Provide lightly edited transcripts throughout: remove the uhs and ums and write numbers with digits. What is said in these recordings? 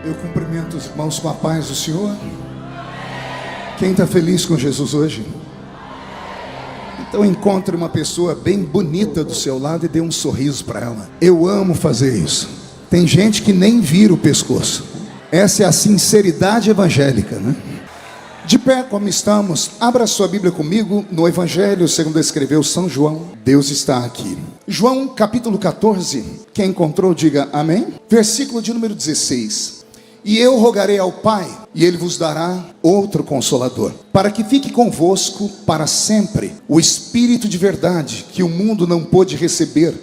Eu cumprimento os irmãos com a paz do Senhor. Quem está feliz com Jesus hoje? Então encontre uma pessoa bem bonita do seu lado e dê um sorriso para ela. Eu amo fazer isso. Tem gente que nem vira o pescoço. Essa é a sinceridade evangélica, né? De pé como estamos, abra sua Bíblia comigo no Evangelho segundo escreveu São João. Deus está aqui. João capítulo 14, quem encontrou diga amém. Versículo de número 16. E eu rogarei ao Pai, e Ele vos dará outro Consolador, para que fique convosco para sempre, o Espírito de verdade, que o mundo não pôde receber,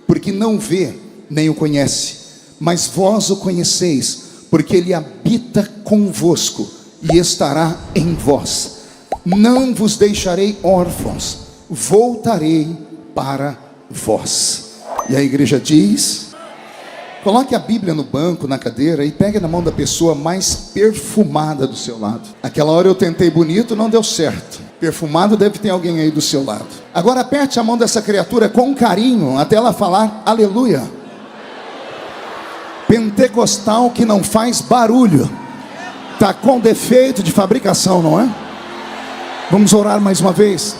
porque não vê, nem o conhece. Mas vós o conheceis, porque Ele habita convosco, e estará em vós. Não vos deixarei órfãos, voltarei para vós. E a igreja diz... Coloque a Bíblia no banco, na cadeira, e pegue na mão da pessoa mais perfumada do seu lado. Aquela hora eu tentei bonito, não deu certo. Perfumado deve ter alguém aí do seu lado. Agora aperte a mão dessa criatura com carinho, até ela falar aleluia. Pentecostal que não faz barulho. Está com defeito de fabricação, não é? Vamos orar mais uma vez.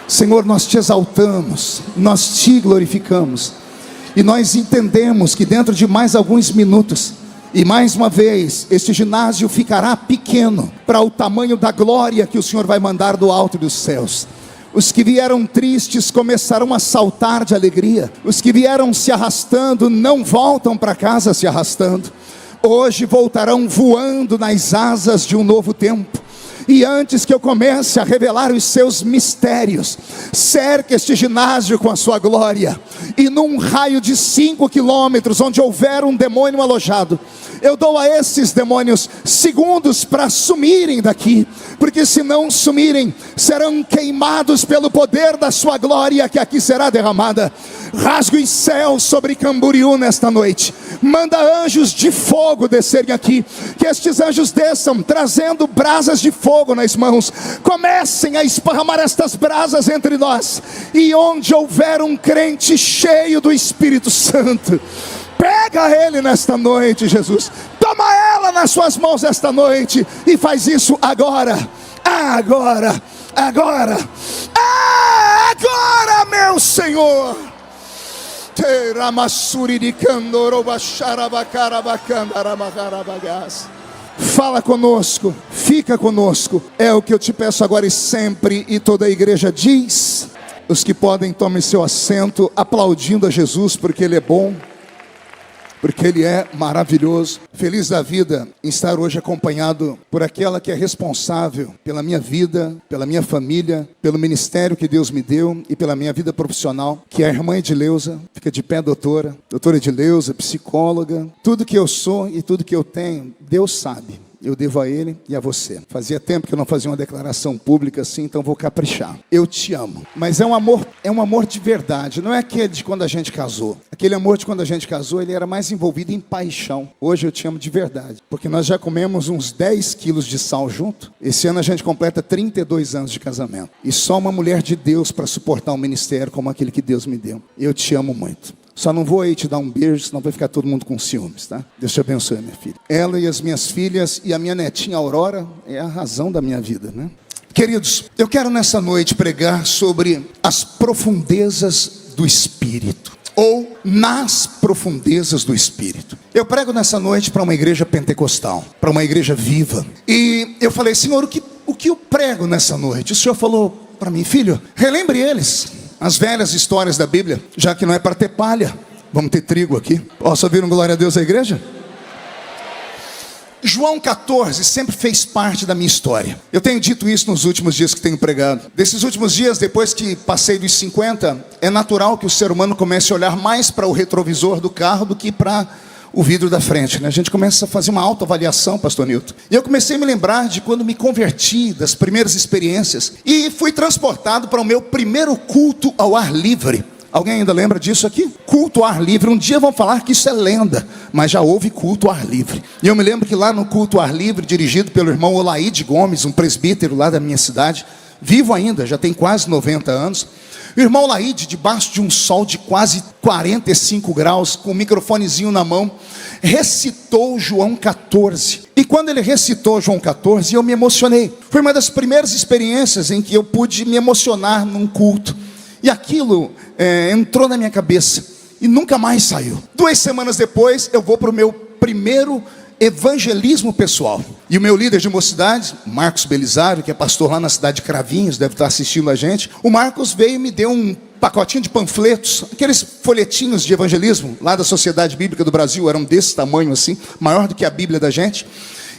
Senhor, nós te exaltamos, nós te glorificamos. E nós entendemos que dentro de mais alguns minutos, e mais uma vez, este ginásio ficará pequeno para o tamanho da glória que o Senhor vai mandar do alto dos céus. Os que vieram tristes começarão a saltar de alegria. Os que vieram se arrastando não voltam para casa se arrastando. Hoje voltarão voando nas asas de um novo tempo. E antes que eu comece a revelar os seus mistérios, cerque este ginásio com a sua glória. E num raio de 5 quilômetros, onde houver um demônio alojado, eu dou a esses demônios segundos para sumirem daqui. Porque se não sumirem, serão queimados pelo poder da sua glória que aqui será derramada. Rasgue os céus sobre Camboriú nesta noite. Manda anjos de fogo descerem aqui. Que estes anjos desçam trazendo brasas de fogo nas mãos. Comecem a esparramar estas brasas entre nós. E onde houver um crente cheio do Espírito Santo, pega ele nesta noite, Jesus. Toma ela nas suas mãos esta noite. E faz isso agora. Agora. Agora. Agora, meu Senhor. Fala conosco, fica conosco. É o que eu te peço agora e sempre. E toda a igreja diz. Os que podem, tomem seu assento, aplaudindo a Jesus, porque Ele é bom, porque Ele é maravilhoso. Feliz da vida em estar hoje acompanhado por aquela que é responsável pela minha vida, pela minha família, pelo ministério que Deus me deu e pela minha vida profissional, que é a irmã Edileuza. Fica de pé, doutora Edileuza, psicóloga. Tudo que eu sou e tudo que eu tenho, Deus sabe. Eu devo a Ele e a você. Fazia tempo que eu não fazia uma declaração pública assim, então vou caprichar. Eu te amo. Mas é um amor de verdade. Não é aquele de quando a gente casou. Aquele amor de quando a gente casou, ele era mais envolvido em paixão. Hoje eu te amo de verdade. Porque nós já comemos uns 10 quilos de sal junto. Esse ano a gente completa 32 anos de casamento. E só uma mulher de Deus para suportar um ministério como aquele que Deus me deu. Eu te amo muito. Só não vou aí te dar um beijo, senão vai ficar todo mundo com ciúmes, tá? Deus te abençoe, minha filha. Ela e as minhas filhas e a minha netinha Aurora é a razão da minha vida, né? Queridos, eu quero nessa noite pregar sobre as profundezas do Espírito. Ou nas profundezas do Espírito. Eu prego nessa noite para uma igreja pentecostal, para uma igreja viva. E eu falei, Senhor, o que eu prego nessa noite? O Senhor falou para mim, filho, relembre eles. As velhas histórias da Bíblia, já que não é para ter palha, vamos ter trigo aqui. Posso ouvir um glória a Deus a igreja? João 14 sempre fez parte da minha história. Eu tenho dito isso nos últimos dias que tenho pregado. Desses últimos dias, depois que passei dos 50, é natural que o ser humano comece a olhar mais para o retrovisor do carro do que para o vidro da frente, né? A gente começa a fazer uma autoavaliação, pastor Nilton. E eu comecei a me lembrar de quando me converti, das primeiras experiências. E fui transportado para o meu primeiro culto ao ar livre. Alguém ainda lembra disso aqui? Culto ao ar livre. Um dia vão falar que isso é lenda, mas já houve culto ao ar livre. E eu me lembro que lá no culto ao ar livre, dirigido pelo irmão Olaide Gomes, um presbítero lá da minha cidade, vivo ainda, já tem quase 90 anos. O irmão Laíde, debaixo de um sol de quase 45 graus, com o microfonezinho na mão, recitou João 14. E quando ele recitou João 14, eu me emocionei. Foi uma das primeiras experiências em que eu pude me emocionar num culto. E aquilo entrou na minha cabeça e nunca mais saiu. 2 semanas depois, eu vou para o meu primeiro evangelismo pessoal. E o meu líder de mocidade, Marcos Belisário, que é pastor lá na cidade de Cravinhos, deve estar assistindo a gente. O Marcos veio e me deu um pacotinho de panfletos, aqueles folhetinhos de evangelismo, lá da Sociedade Bíblica do Brasil, eram desse tamanho assim, maior do que a Bíblia da gente.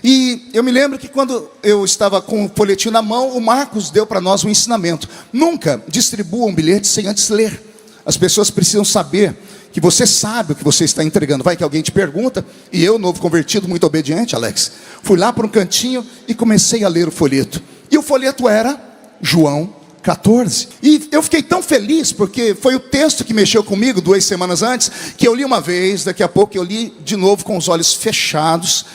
E eu me lembro que quando eu estava com o folhetinho na mão, o Marcos deu para nós um ensinamento: nunca distribua um bilhete sem antes ler. As pessoas precisam saber que você sabe o que você está entregando. Vai que alguém te pergunta. E eu, novo convertido, muito obediente, Alex, fui lá para um cantinho e comecei a ler o folheto. E o folheto era João 14. E eu fiquei tão feliz, porque foi o texto que mexeu comigo 2 semanas antes, que eu li uma vez, daqui a pouco eu li de novo com os olhos fechados,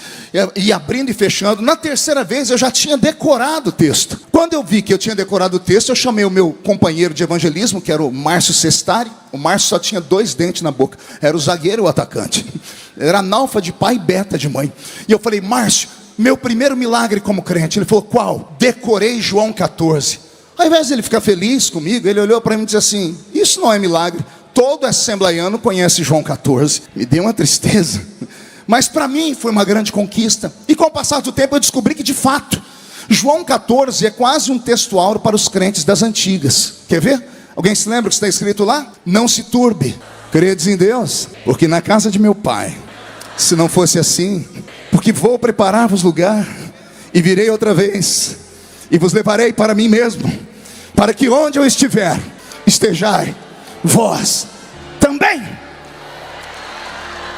e abrindo e fechando. Na terceira vez eu já tinha decorado o texto. Quando eu vi que eu tinha decorado o texto, eu chamei o meu companheiro de evangelismo, que era o Márcio Sestari. O Márcio só tinha 2 dentes na boca, era o zagueiro e o atacante, era analfa de pai e beta de mãe. E eu falei: Márcio, meu primeiro milagre como crente. Ele falou: qual? Decorei João 14. Ao invés de ele ficar feliz comigo, ele olhou para mim e disse assim: isso não é milagre, todo assembleiano conhece João 14. Me deu uma tristeza, mas para mim foi uma grande conquista. E com o passar do tempo eu descobri que de fato João 14 é quase um texto áureo para os crentes das antigas. Quer ver? Alguém se lembra o que está escrito lá? Não se turbe, credes em Deus, porque na casa de meu pai, se não fosse assim, porque vou preparar-vos lugar, e virei outra vez, e vos levarei para mim mesmo, para que onde eu estiver, estejai vós também.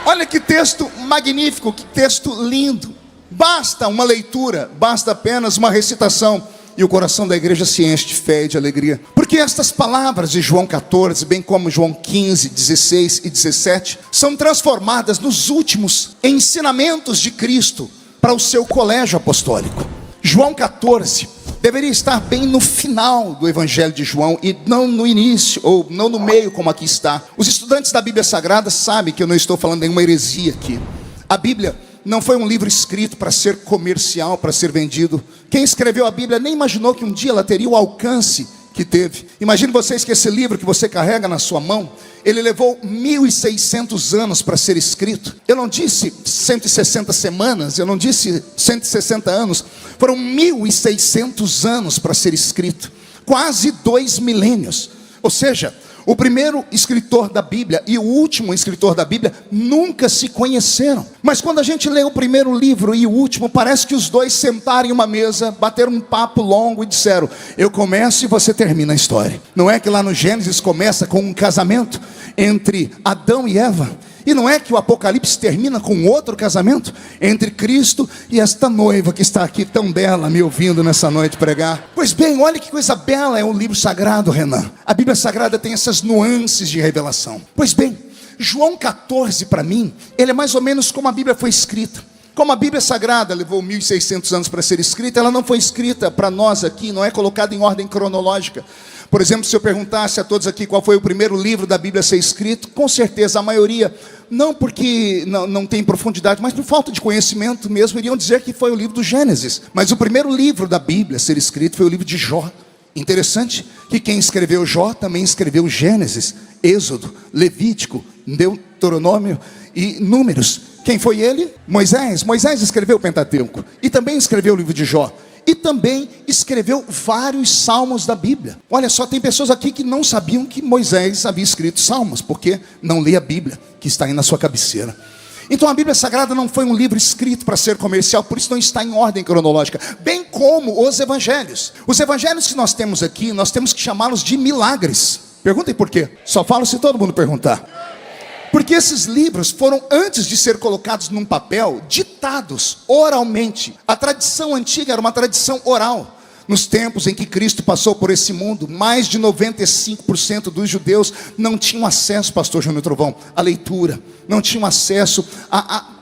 Olha que texto magnífico, que texto lindo. Basta uma leitura, basta apenas uma recitação, e o coração da igreja se enche de fé e de alegria. Porque estas palavras de João 14, bem como João 15, 16 e 17, são transformadas nos últimos ensinamentos de Cristo para o seu colégio apostólico. João 14 deveria estar bem no final do Evangelho de João, e não no início, ou não no meio, como aqui está. Os estudantes da Bíblia Sagrada sabem que eu não estou falando nenhuma heresia aqui. A Bíblia não foi um livro escrito para ser comercial, para ser vendido. Quem escreveu a Bíblia nem imaginou que um dia ela teria o alcance que teve. Imagine vocês que esse livro que você carrega na sua mão, ele levou 1.600 anos para ser escrito. Eu não disse 160 semanas, eu não disse 160 anos. Foram 1.600 anos para ser escrito. Quase 2 milênios. Ou seja, o primeiro escritor da Bíblia e o último escritor da Bíblia nunca se conheceram. Mas quando a gente lê o primeiro livro e o último, parece que os dois sentaram em uma mesa, bateram um papo longo e disseram: eu começo e você termina a história. Não é que lá no Gênesis começa com um casamento entre Adão e Eva? E não é que o Apocalipse termina com outro casamento entre Cristo e esta noiva que está aqui tão bela, me ouvindo nessa noite pregar? Pois bem, olha que coisa bela é o livro sagrado, Renan. A Bíblia Sagrada tem essas nuances de revelação. Pois bem, João 14 para mim, ele é mais ou menos como a Bíblia foi escrita. Como a Bíblia Sagrada levou 1.600 anos para ser escrita, ela não foi escrita para nós aqui, não é colocada em ordem cronológica. Por exemplo, se eu perguntasse a todos aqui qual foi o primeiro livro da Bíblia a ser escrito, com certeza a maioria, não porque não tem profundidade, mas por falta de conhecimento mesmo, iriam dizer que foi o livro do Gênesis. Mas o primeiro livro da Bíblia a ser escrito foi o livro de Jó. Interessante que quem escreveu Jó também escreveu Gênesis, Êxodo, Levítico, Deuteronômio e Números. Quem foi ele? Moisés. Moisés escreveu o Pentateuco e também escreveu o livro de Jó. E também escreveu vários salmos da Bíblia. Olha só, tem pessoas aqui que não sabiam que Moisés havia escrito salmos, porque não lê a Bíblia, que está aí na sua cabeceira. Então a Bíblia Sagrada não foi um livro escrito para ser comercial, por isso não está em ordem cronológica. Bem como os evangelhos. Os evangelhos que nós temos aqui, nós temos que chamá-los de milagres. Perguntem por quê? Só falo se todo mundo perguntar. Porque esses livros foram, antes de ser colocados num papel, ditados oralmente. A tradição antiga era uma tradição oral. Nos tempos em que Cristo passou por esse mundo, mais de 95% dos judeus não tinham acesso, pastor Júnior Trovão, à leitura, não tinham acesso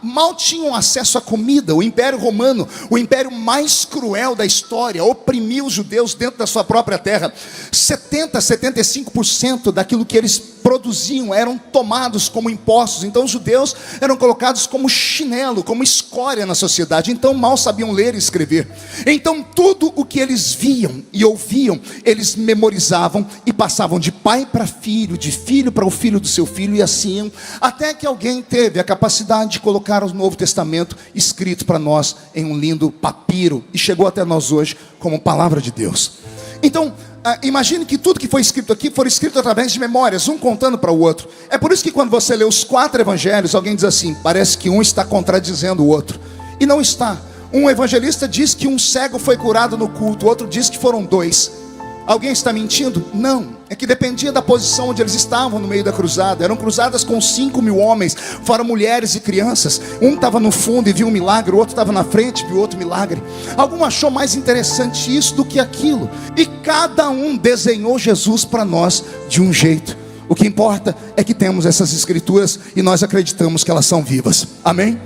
mal tinham acesso à comida. O Império Romano, o império mais cruel da história, oprimiu os judeus dentro da sua própria terra. 75% daquilo que eles produziam eram tomados como impostos. Então os judeus eram colocados como chinelo, como escória na sociedade. Então mal sabiam ler e escrever. Então tudo o que eles viam e ouviam, eles memorizavam e passavam de pai para filho, de filho para o filho do seu filho, e assim, até que alguém teve a capacidade de colocar o Novo Testamento escrito para nós em um lindo papiro, e chegou até nós hoje como palavra de Deus. Então imagine que tudo que foi escrito aqui foi escrito através de memórias, um contando para o outro. É por isso que quando você lê os 4 evangelhos, alguém diz assim: parece que um está contradizendo o outro. E não está. Um evangelista diz que um cego foi curado no culto, o outro diz que foram 2. Alguém está mentindo? Não. É que dependia da posição onde eles estavam no meio da cruzada. Eram cruzadas com 5.000 homens, fora mulheres e crianças. Um estava no fundo e viu um milagre, o outro estava na frente e viu outro milagre. Algum achou mais interessante isso do que aquilo. E cada um desenhou Jesus para nós de um jeito. O que importa é que temos essas escrituras e nós acreditamos que elas são vivas. Amém?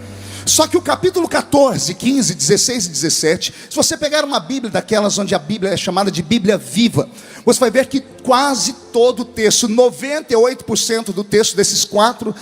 Só que o capítulo 14, 15, 16 e 17, se você pegar uma Bíblia daquelas onde a Bíblia é chamada de Bíblia viva, você vai ver que quase todo o texto, 98% do texto desses 4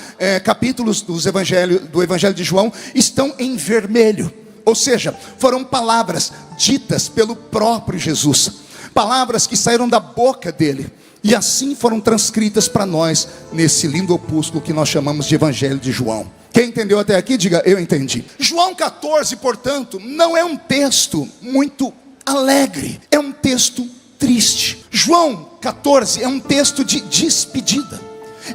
capítulos do Evangelho de João estão em vermelho. Ou seja, foram palavras ditas pelo próprio Jesus, palavras que saíram da boca dele, e assim foram transcritas para nós nesse lindo opúsculo que nós chamamos de Evangelho de João. Quem entendeu até aqui, diga: eu entendi. João 14, portanto, não é um texto muito alegre, é um texto triste. João 14 é um texto de despedida,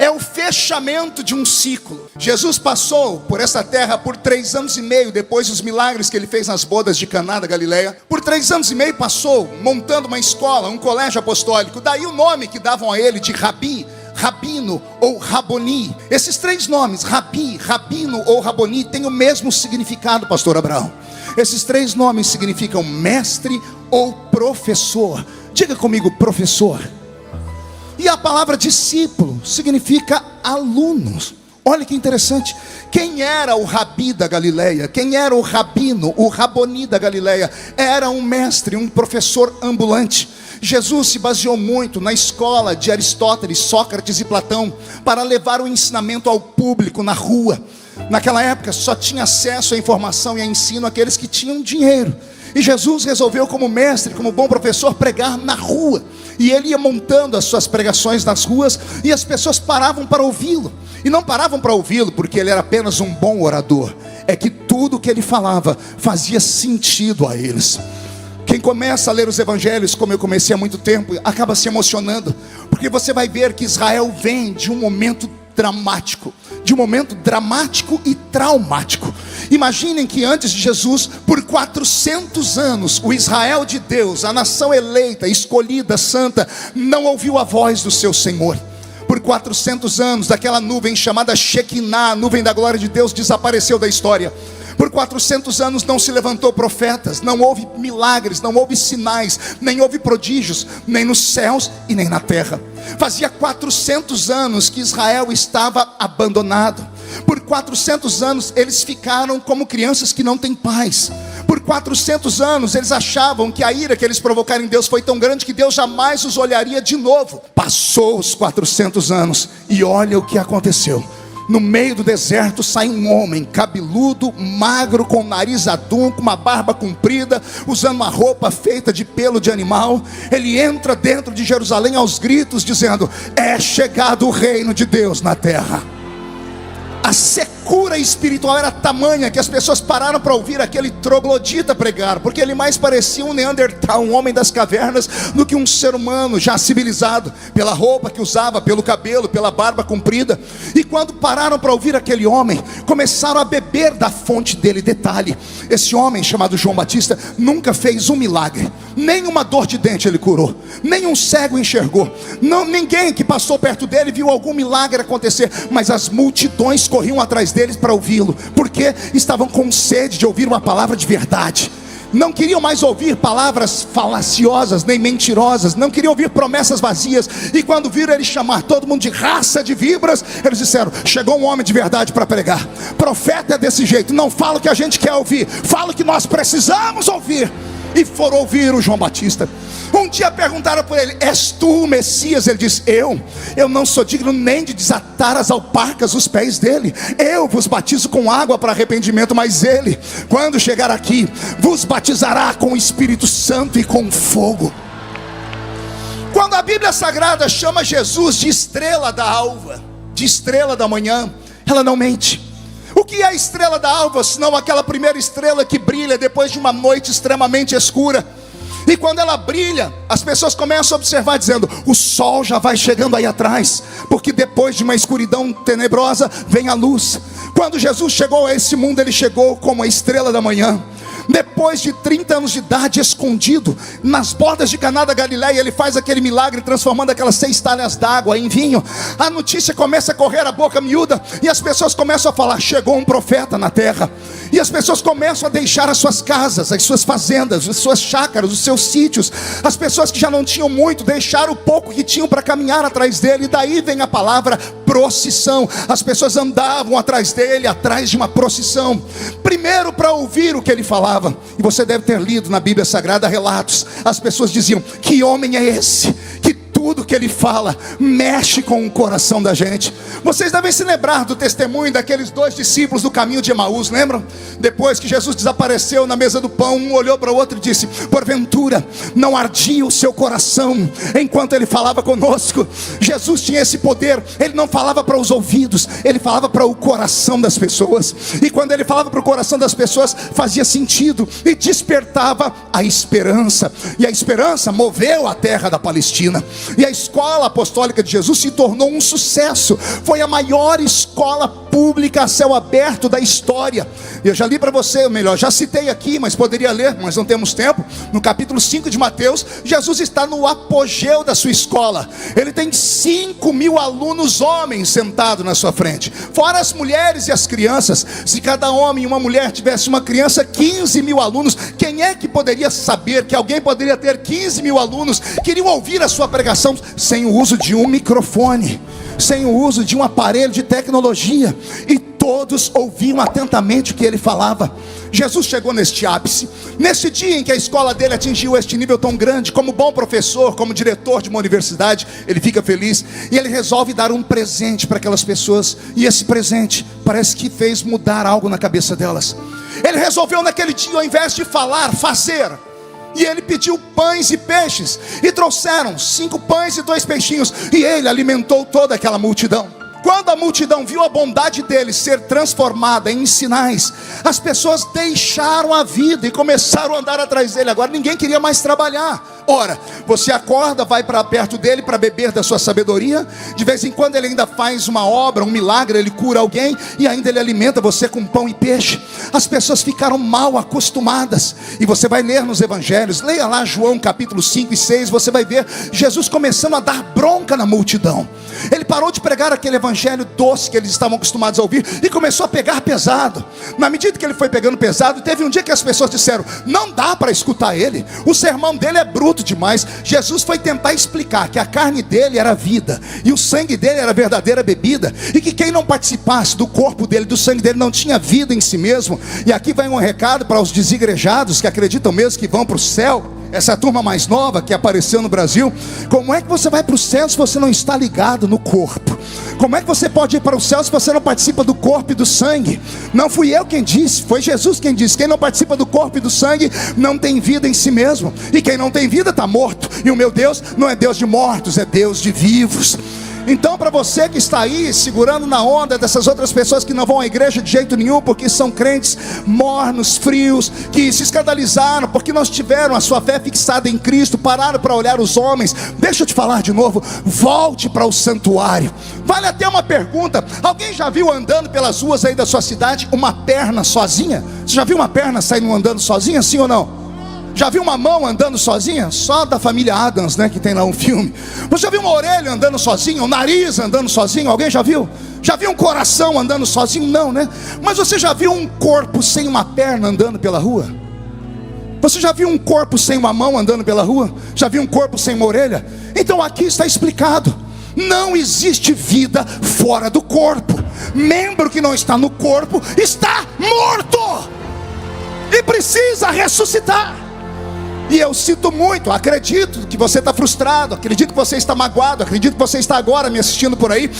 é o fechamento de um ciclo. Jesus passou por essa terra por 3 anos e meio, depois dos milagres que ele fez nas bodas de Caná da Galileia. Por 3 anos e meio passou montando uma escola, um colégio apostólico. Daí o nome que davam a ele de Rabi, Rabino ou Raboni. Esses 3 nomes, Rabi, Rabino ou Raboni, têm o mesmo significado, pastor Abraão. Esses 3 nomes significam mestre ou professor. Diga comigo, professor. E a palavra discípulo significa alunos. Olha que interessante. Quem era o Rabi da Galileia? Quem era o Rabino, o Raboni da Galileia? Era um mestre, um professor ambulante. Jesus se baseou muito na escola de Aristóteles, Sócrates e Platão para levar o ensinamento ao público na rua. Naquela época só tinha acesso à informação e a ensino aqueles que tinham dinheiro. E Jesus resolveu, como mestre, como bom professor, pregar na rua. E ele ia montando as suas pregações nas ruas, e as pessoas paravam para ouvi-lo. E não paravam para ouvi-lo porque ele era apenas um bom orador, é que tudo que ele falava fazia sentido a eles. Quem começa a ler os evangelhos, como eu comecei há muito tempo, acaba se emocionando, porque você vai ver que Israel vem de um momento dramático, e traumático. Imaginem que antes de Jesus, por 400 anos, o Israel de Deus, a nação eleita, escolhida, santa, não ouviu a voz do seu Senhor. Por 400 anos, daquela nuvem chamada Shekinah, a nuvem da glória de Deus, desapareceu da história. Por 400 anos não se levantou profetas, não houve milagres, não houve sinais, nem houve prodígios, nem nos céus e nem na terra. Fazia 400 anos que Israel estava abandonado. Por 400 anos eles ficaram como crianças que não têm pais. Por 400 anos eles achavam que a ira que eles provocaram em Deus foi tão grande que Deus jamais os olharia de novo. Passou os 400 anos e olha o que aconteceu. No meio do deserto sai um homem cabeludo, magro, com o nariz adunco, uma barba comprida, usando uma roupa feita de pelo de animal. Ele entra dentro de Jerusalém aos gritos, dizendo: é chegado o reino de Deus na terra. A secura espiritual era tamanha que as pessoas pararam para ouvir aquele troglodita pregar, porque ele mais parecia um Neandertal, um homem das cavernas, do que um ser humano já civilizado, pela roupa que usava, pelo cabelo, pela barba comprida. E quando pararam para ouvir aquele homem, começaram a beber da fonte dele. Detalhe: esse homem chamado João Batista nunca fez um milagre, nem uma dor de dente ele curou, nem um cego enxergou, ninguém que passou perto dele viu algum milagre acontecer. Mas as multidões corriam atrás deles para ouvi-lo, porque estavam com sede de ouvir uma palavra de verdade. não queriam mais ouvir palavras falaciosas nem mentirosas, não queriam ouvir promessas vazias. E quando viram ele chamar todo mundo de raça de víboras, eles disseram: chegou um homem de verdade para pregar. Profeta é desse jeito, não fala o que a gente quer ouvir, fala o que nós precisamos ouvir. E foram ouvir o João Batista. Um dia perguntaram por ele: és tu o Messias? Ele disse: eu não sou digno nem de desatar as alparcas dos pés dele. Eu vos batizo com água para arrependimento, mas ele, quando chegar aqui, vos batizará com o Espírito Santo e com fogo. Quando a Bíblia Sagrada chama Jesus de estrela da alva, de estrela da manhã, ela não mente. O que é a estrela da alva, senão aquela primeira estrela que brilha depois de uma noite extremamente escura? E quando ela brilha, as pessoas começam a observar dizendo: o sol já vai chegando aí atrás, porque depois de uma escuridão tenebrosa vem a luz. Quando Jesus chegou a esse mundo, ele chegou como a estrela da manhã. Depois de 30 anos de idade, escondido nas bordas de Caná da Galileia, ele faz aquele milagre, transformando aquelas 6 talhas d'água em vinho. A notícia começa a correr a boca miúda, e as pessoas começam a falar: chegou um profeta na terra. E as pessoas começam a deixar as suas casas, as suas fazendas, as suas chácaras, os seus sítios. As pessoas que já não tinham muito, deixaram o pouco que tinham para caminhar atrás dele. E daí vem a palavra procissão. As pessoas andavam atrás dele, atrás de uma procissão, primeiro para ouvir o que ele falava. E você deve ter lido na Bíblia Sagrada relatos. As pessoas diziam: que homem é esse, que tudo que ele fala mexe com o coração da gente. Vocês devem se lembrar do testemunho daqueles 2 discípulos do caminho de Emaús, lembram? Depois que Jesus desapareceu na mesa do pão, um olhou para o outro e disse: porventura não ardia o seu coração enquanto ele falava conosco? Jesus tinha esse poder. Ele não falava para os ouvidos, ele falava para o coração das pessoas. E quando ele falava para o coração das pessoas, fazia sentido e despertava a esperança. E a esperança moveu a terra da Palestina. E a escola apostólica de Jesus se tornou um sucesso. Foi a maior escola pública a céu aberto da história. Eu já li para você, ou melhor, já citei aqui, mas poderia ler, mas não temos tempo. No capítulo 5 de Mateus, Jesus está no apogeu da sua escola. Ele tem 5.000 alunos homens sentados na sua frente, fora as mulheres e as crianças. Se cada homem e uma mulher tivesse uma criança, 15.000 alunos. Quem é que poderia saber que alguém poderia ter 15.000 alunos que iriam ouvir a sua pregação sem o uso de um microfone, sem o uso de um aparelho de tecnologia? E todos ouviam atentamente o que ele falava. Jesus chegou neste ápice, nesse dia em que a escola dele atingiu este nível tão grande. Como bom professor, como diretor de uma universidade, ele fica feliz e ele resolve dar um presente para aquelas pessoas. E esse presente parece que fez mudar algo na cabeça delas. Ele resolveu naquele dia, ao invés de falar, fazer. E ele pediu pães e peixes, e trouxeram 5 pães e 2 peixinhos, e ele alimentou toda aquela multidão. Quando a multidão viu a bondade dele ser transformada em sinais, as pessoas deixaram a vida e começaram a andar atrás dele. Agora ninguém queria mais trabalhar. Ora, você acorda, vai para perto dele para beber da sua sabedoria. De vez em quando ele ainda faz uma obra, um milagre, ele cura alguém, e ainda ele alimenta você com pão e peixe. As pessoas ficaram mal acostumadas. E você vai ler nos evangelhos, leia lá João capítulo 5 e 6, você vai ver Jesus começando a dar bronca na multidão. Ele parou de pregar aquele evangelho doce que eles estavam acostumados a ouvir e começou a pegar pesado. Na medida que ele foi pegando pesado, teve um dia que as pessoas disseram: não dá para escutar ele, o sermão dele é bruto demais. Jesus foi tentar explicar que a carne dele era vida e o sangue dele era a verdadeira bebida, e que quem não participasse do corpo dele, do sangue dele, não tinha vida em si mesmo. E aqui vai um recado para os desigrejados que acreditam mesmo que vão para o céu. Essa turma mais nova que apareceu no Brasil: como é que você vai para o céu se você não está ligado no corpo? Como é que você pode ir para o céu se você não participa do corpo e do sangue? Não fui eu quem disse, foi Jesus quem disse: quem não participa do corpo e do sangue não tem vida em si mesmo, e quem não tem vida está morto. E o meu Deus não é Deus de mortos, é Deus de vivos. Então, para você que está aí segurando na onda dessas outras pessoas que não vão à igreja de jeito nenhum, porque são crentes mornos, frios, que se escandalizaram porque não tiveram a sua fé fixada em Cristo, pararam para olhar os homens, deixa eu te falar de novo: volte para o santuário. Vale até uma pergunta: alguém já viu andando pelas ruas aí da sua cidade uma perna sozinha? Você já viu uma perna saindo andando sozinha, sim ou não? Já viu uma mão andando sozinha? Só da família Addams, né, que tem lá um filme. Você já viu uma orelha andando sozinha? Um nariz andando sozinho? Alguém já viu? Já viu um coração andando sozinho? Não, né? Mas você já viu um corpo sem uma perna andando pela rua? Você já viu um corpo sem uma mão andando pela rua? Já viu um corpo sem uma orelha? Então aqui está explicado: não existe vida fora do corpo. Membro que não está no corpo está morto e precisa ressuscitar. E eu sinto muito, acredito que você está frustrado, acredito que você está magoado, acredito que você está agora me assistindo por aí,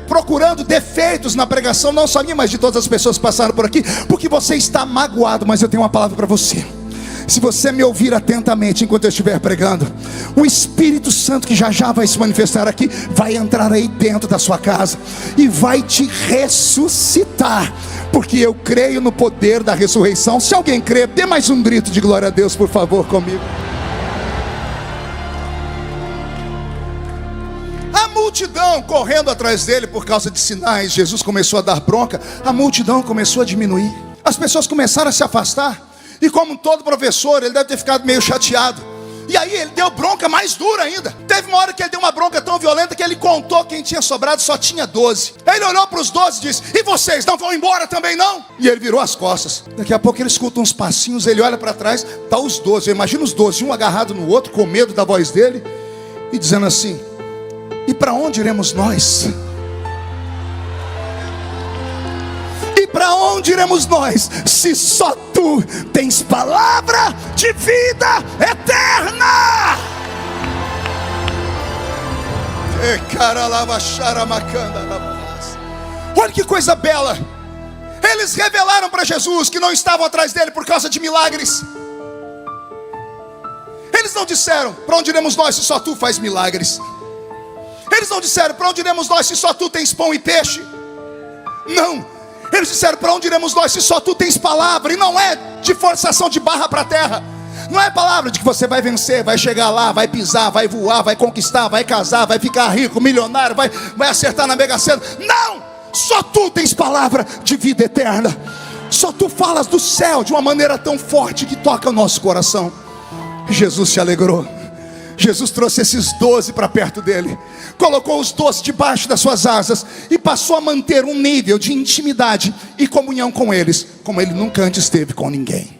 procurando defeitos na pregação, não só minha, mas de todas as pessoas que passaram por aqui, porque você está magoado. Mas eu tenho uma palavra para você. Se você me ouvir atentamente enquanto eu estiver pregando, o Espírito Santo, que já vai se manifestar aqui, vai entrar aí dentro da sua casa e vai te ressuscitar, porque eu creio no poder da ressurreição. Se alguém crê, dê mais um grito de glória a Deus, por favor, comigo. A multidão correndo atrás dele por causa de sinais. Jesus começou a dar bronca, a multidão começou a diminuir, as pessoas começaram a se afastar. E como todo professor, ele deve ter ficado meio chateado. E aí ele deu bronca mais dura ainda. Teve uma hora que ele deu uma bronca tão violenta que ele contou quem tinha sobrado, só tinha 12. Aí ele olhou para os 12 e disse: e vocês não vão embora também não? E ele virou as costas. Daqui a pouco ele escuta uns passinhos, ele olha para trás, tá os 12. Eu imagino os 12, um agarrado no outro, com medo da voz dele, e dizendo assim: e para onde iremos nós? Para onde iremos nós, se só tu tens palavra de vida eterna? Olha que coisa bela. Eles revelaram para Jesus que não estavam atrás dele por causa de milagres. Eles não disseram: para onde iremos nós se só tu faz milagres? Eles não disseram: para onde iremos nós se só tu tens pão e peixe? Não. Eles disseram: para onde iremos nós se só tu tens palavra? E não é de forçação de barra para a terra. Não é palavra de que você vai vencer, vai chegar lá, vai pisar, vai voar, vai conquistar, vai casar, vai ficar rico, milionário, vai acertar na Mega Sena. Não! Só tu tens palavra de vida eterna. Só tu falas do céu de uma maneira tão forte que toca o nosso coração. Jesus se alegrou. Jesus trouxe esses 12 para perto dele, colocou os 12 debaixo das suas asas e passou a manter um nível de intimidade e comunhão com eles, como ele nunca antes teve com ninguém.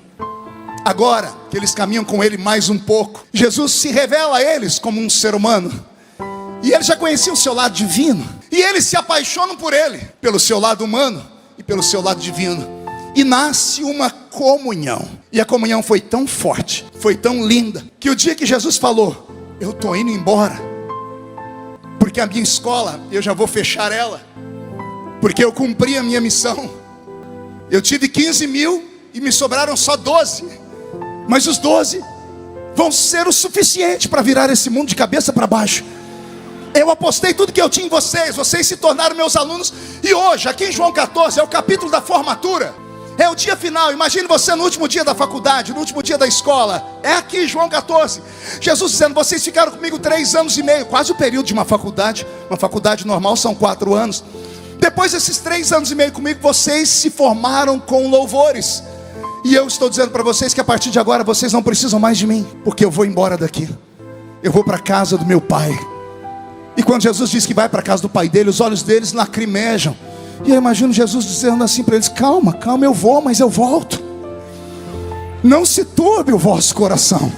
Agora que eles caminham com ele mais um pouco, Jesus se revela a eles como um ser humano. E eles já conheciam o seu lado divino, e eles se apaixonam por ele, pelo seu lado humano e pelo seu lado divino. E nasce uma comunhão. E a comunhão foi tão forte, foi tão linda, que o dia que Jesus falou: eu estou indo embora, porque a minha escola, eu já vou fechar ela, porque eu cumpri a minha missão. Eu tive 15 mil e me sobraram só 12. Mas os 12 vão ser o suficiente para virar esse mundo de cabeça para baixo. Eu apostei tudo que eu tinha em vocês, vocês se tornaram meus alunos. E hoje, aqui em João 14, é o capítulo da formatura. É o dia final. Imagine você no último dia da faculdade, no último dia da escola. É aqui, João 14. Jesus dizendo: vocês ficaram comigo 3 anos e meio, quase o período de uma faculdade. Uma faculdade normal são 4 anos. Depois desses 3 anos e meio comigo, vocês se formaram com louvores. E eu estou dizendo para vocês que a partir de agora vocês não precisam mais de mim, porque eu vou embora daqui. Eu vou para a casa do meu pai. E quando Jesus diz que vai para a casa do pai dele, os olhos deles lacrimejam. E eu imagino Jesus dizendo assim para eles: calma, calma, eu vou, mas eu volto. Não se turbe o vosso coração.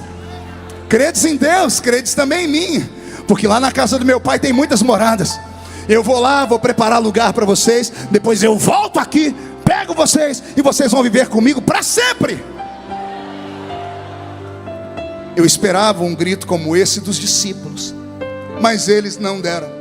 Credes em Deus, credes também em mim, porque lá na casa do meu pai tem muitas moradas. Eu vou lá, vou preparar lugar para vocês. Depois eu volto aqui, pego vocês e vocês vão viver comigo para sempre. Eu esperava um grito como esse dos discípulos, mas eles não deram.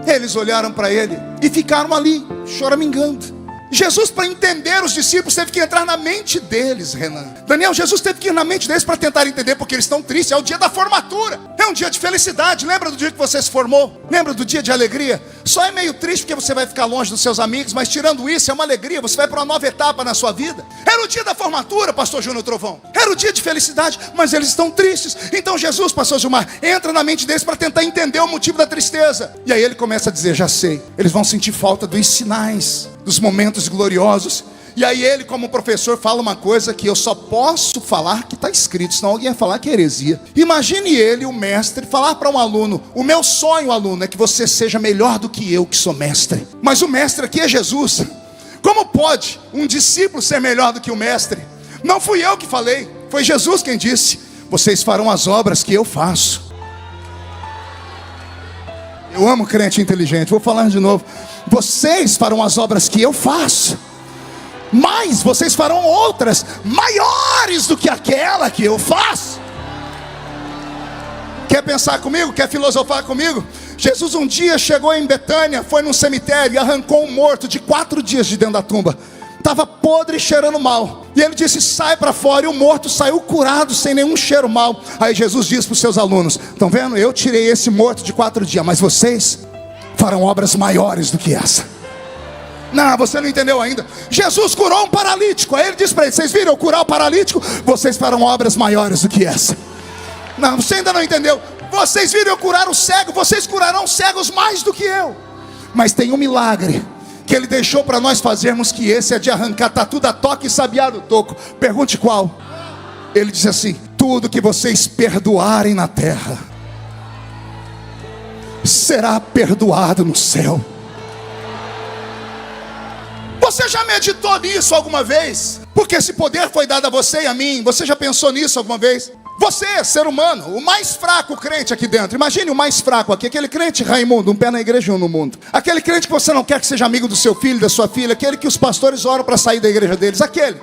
Eles olharam para ele e ficaram ali, choramingando. Jesus, para entender os discípulos, teve que entrar na mente deles, Renan. Daniel, Jesus teve que ir na mente deles para tentar entender, porque eles estão tristes. É o dia da formatura, é um dia de felicidade. Lembra do dia que você se formou? Lembra do dia de alegria? Só é meio triste porque você vai ficar longe dos seus amigos, mas tirando isso, é uma alegria. Você vai para uma nova etapa na sua vida. Era o dia da formatura, pastor Júnior Trovão. Era o dia de felicidade, mas eles estão tristes. Então Jesus, pastor Gilmar, entra na mente deles para tentar entender o motivo da tristeza. E aí ele começa a dizer: já sei, eles vão sentir falta dos sinais, dos momentos gloriosos. E aí ele, como professor, fala uma coisa que eu só posso falar que está escrito, senão alguém vai falar que é heresia. Imagine ele, o mestre, falar para um aluno: o meu sonho, aluno, é que você seja melhor do que eu, que sou mestre. Mas o mestre aqui é Jesus. Como pode um discípulo ser melhor do que o mestre? Não fui eu que falei, foi Jesus quem disse: vocês farão as obras que eu faço. Eu amo crente inteligente, vou falar de novo. Vocês farão as obras que eu faço, mas vocês farão outras maiores do que aquela que eu faço. Quer pensar comigo? Quer filosofar comigo? Jesus um dia chegou em Betânia, foi num cemitério e arrancou um morto de 4 dias de dentro da tumba. Estava podre e cheirando mal. E ele disse: sai para fora. E o morto saiu curado, sem nenhum cheiro mal. Aí Jesus disse para os seus alunos: estão vendo? Eu tirei esse morto de 4 dias, mas vocês farão obras maiores do que essa. Não, você não entendeu ainda. Jesus curou um paralítico. Aí ele disse para ele: vocês viram eu curar o paralítico? Vocês farão obras maiores do que essa. Não, você ainda não entendeu. Vocês viram eu curar o cego, vocês curarão cegos mais do que eu. Mas tem um milagre que ele deixou para nós fazermos, que esse é de arrancar tatu da toca e sabiá do toco. Pergunte qual? Ele disse assim: tudo que vocês perdoarem na terra será perdoado no céu. Você já meditou nisso alguma vez? Porque esse poder foi dado a você e a mim. Você já pensou nisso alguma vez? Você, ser humano, o mais fraco crente aqui dentro. Imagine o mais fraco aqui, aquele crente Raimundo, um pé na igreja e um no mundo. Aquele crente que você não quer que seja amigo do seu filho, da sua filha. Aquele que os pastores oram para sair da igreja deles. Aquele,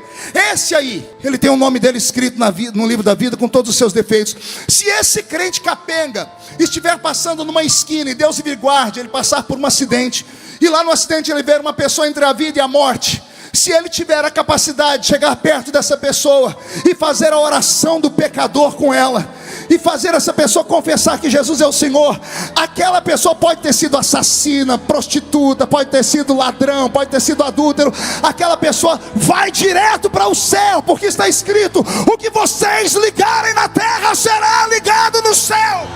esse aí, ele tem o nome dele escrito no livro da vida, com todos os seus defeitos. Se esse crente capenga estiver passando numa esquina, e Deus lhe guarde, ele passar por um acidente, e lá no acidente ele ver uma pessoa entre a vida e a morte, se ele tiver a capacidade de chegar perto dessa pessoa e fazer a oração do pecador com ela, e fazer essa pessoa confessar que Jesus é o Senhor, aquela pessoa pode ter sido assassina, prostituta, pode ter sido ladrão, pode ter sido adúltero, aquela pessoa vai direto para o céu, porque está escrito: o que vocês ligarem na terra será ligado no céu.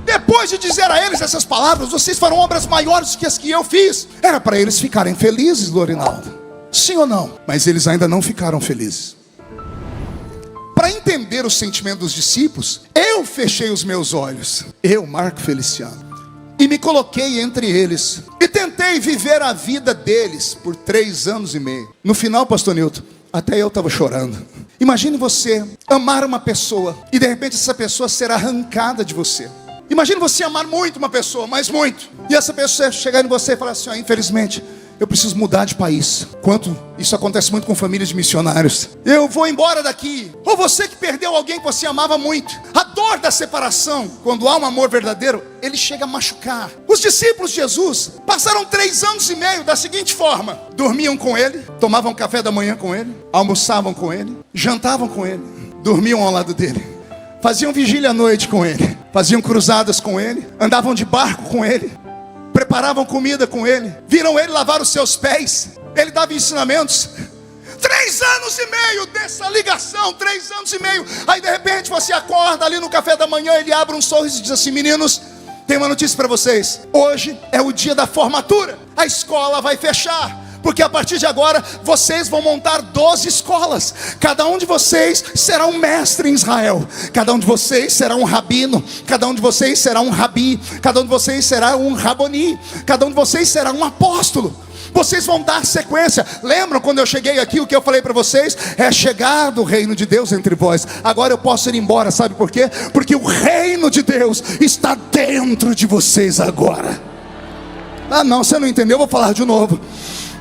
Depois de dizer a eles essas palavras: vocês farão obras maiores do que as que eu fiz, era para eles ficarem felizes, Lorinaldo. Sim ou não? Mas eles ainda não ficaram felizes. Para entender o sentimento dos discípulos, eu fechei os meus olhos, eu, Marco Feliciano, e me coloquei entre eles, e tentei viver a vida deles por 3 anos e meio. No final, pastor Nilton, até eu estava chorando. Imagine você amar uma pessoa, e de repente essa pessoa será arrancada de você. Imagine você amar muito uma pessoa, mas muito, e essa pessoa chegar em você e falar assim: infelizmente, eu preciso mudar de país. Quanto isso acontece muito com famílias de missionários. Eu vou embora daqui. Ou você que perdeu alguém que você amava muito. A dor da separação, quando há um amor verdadeiro, ele chega a machucar. Os discípulos de Jesus passaram 3 anos e meio da seguinte forma: dormiam com ele, tomavam café da manhã com ele, almoçavam com ele, jantavam com ele, dormiam ao lado dele, faziam vigília à noite com ele, faziam cruzadas com ele, andavam de barco com ele, preparavam comida com ele, viram ele lavar os seus pés, ele dava ensinamentos. 3 anos e meio dessa ligação, 3 anos e meio. Aí de repente você acorda ali no café da manhã, ele abre um sorriso e diz assim: meninos, tem uma notícia para vocês. Hoje é o dia da formatura. A escola vai fechar, porque a partir de agora vocês vão montar 12 escolas. Cada um de vocês será um mestre em Israel. Cada um de vocês será um rabino. Cada um de vocês será um rabi. Cada um de vocês será um raboni. Cada um de vocês será um apóstolo. Vocês vão dar sequência. Lembram quando eu cheguei aqui, o que eu falei para vocês? É chegado o reino de Deus entre vós. Agora eu posso ir embora, sabe por quê? Porque o reino de Deus está dentro de vocês agora. Ah não, você não entendeu, eu vou falar de novo.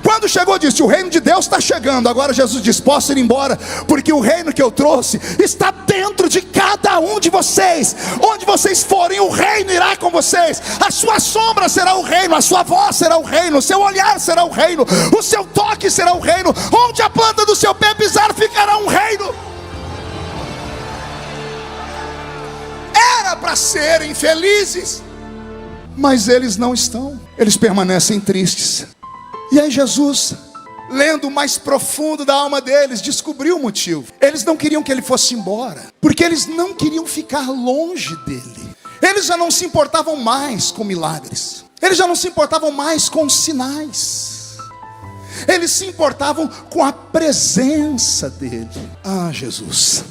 Quando chegou, disse: o reino de Deus está chegando. Agora Jesus diz: posso ir embora, porque o reino que eu trouxe está dentro de cada um de vocês. Onde vocês forem, o reino irá com vocês. A sua sombra será o reino, a sua voz será o reino, o seu olhar será o reino, o seu toque será o reino. Onde a planta do seu pé pisar, ficará um reino. Era para serem felizes, mas eles não estão. Eles permanecem tristes. E aí Jesus, lendo o mais profundo da alma deles, descobriu o motivo. Eles não queriam que ele fosse embora, porque eles não queriam ficar longe dele. Eles já não se importavam mais com milagres. Eles já não se importavam mais com sinais. Eles se importavam com a presença dele. Ah, Jesus.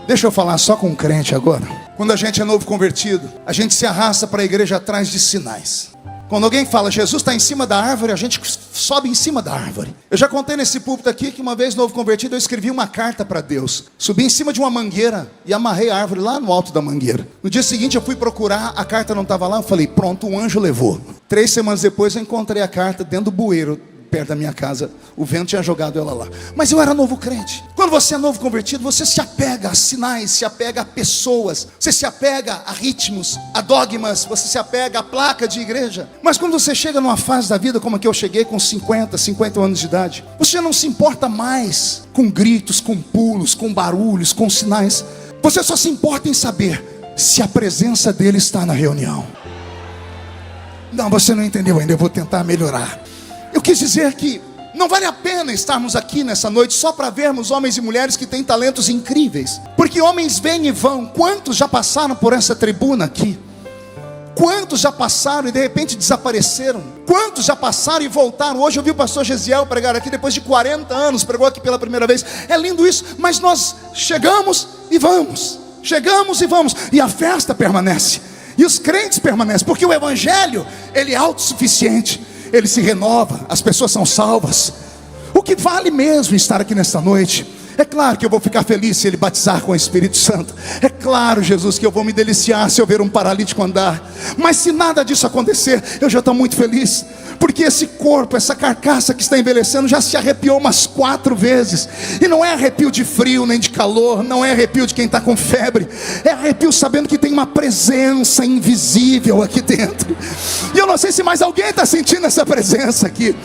Deixa eu falar só com um crente agora. Quando a gente é novo convertido, a gente se arrasta para a igreja atrás de sinais. Quando alguém fala, Jesus está em cima da árvore, a gente sobe em cima da árvore. Eu já contei nesse púlpito aqui que uma vez, novo convertido, eu escrevi uma carta para Deus. Subi em cima de uma mangueira e amarrei a árvore lá no alto da mangueira. No dia seguinte eu fui procurar, a carta não estava lá, eu falei, pronto, um anjo levou. 3 semanas depois eu encontrei a carta dentro do bueiro, perto da minha casa. O vento tinha jogado ela lá. Mas eu era novo crente. Quando você é novo convertido, você se apega a sinais, se apega a pessoas, você se apega a ritmos, a dogmas, você se apega a placa de igreja. Mas quando você chega numa fase da vida como a que eu cheguei, com 50 anos de idade, você não se importa mais com gritos, com pulos, com barulhos, com sinais. Você só se importa em saber se a presença dele está na reunião. Não, você não entendeu ainda, eu vou tentar melhorar. Eu quis dizer que não vale a pena estarmos aqui nessa noite só para vermos homens e mulheres que têm talentos incríveis. Porque homens vêm e vão. Quantos já passaram por essa tribuna aqui? Quantos já passaram e de repente desapareceram? Quantos já passaram e voltaram? Hoje eu vi o pastor Gesiel pregar aqui depois de 40 anos. Pregou aqui pela primeira vez. É lindo isso, mas nós chegamos e vamos. Chegamos e vamos. E a festa permanece. E os crentes permanecem. Porque o evangelho, ele é autossuficiente. Ele se renova, as pessoas são salvas. O que vale mesmo estar aqui nesta noite? É claro que eu vou ficar feliz se ele batizar com o Espírito Santo. É claro, Jesus, que eu vou me deliciar se eu ver um paralítico andar. Mas se nada disso acontecer, eu já estou muito feliz. Porque esse corpo, essa carcaça que está envelhecendo já se arrepiou umas 4 vezes. E não é arrepio de frio nem de calor. Não é arrepio de quem está com febre. É arrepio sabendo que tem uma presença invisível aqui dentro. E eu não sei se mais alguém está sentindo essa presença aqui.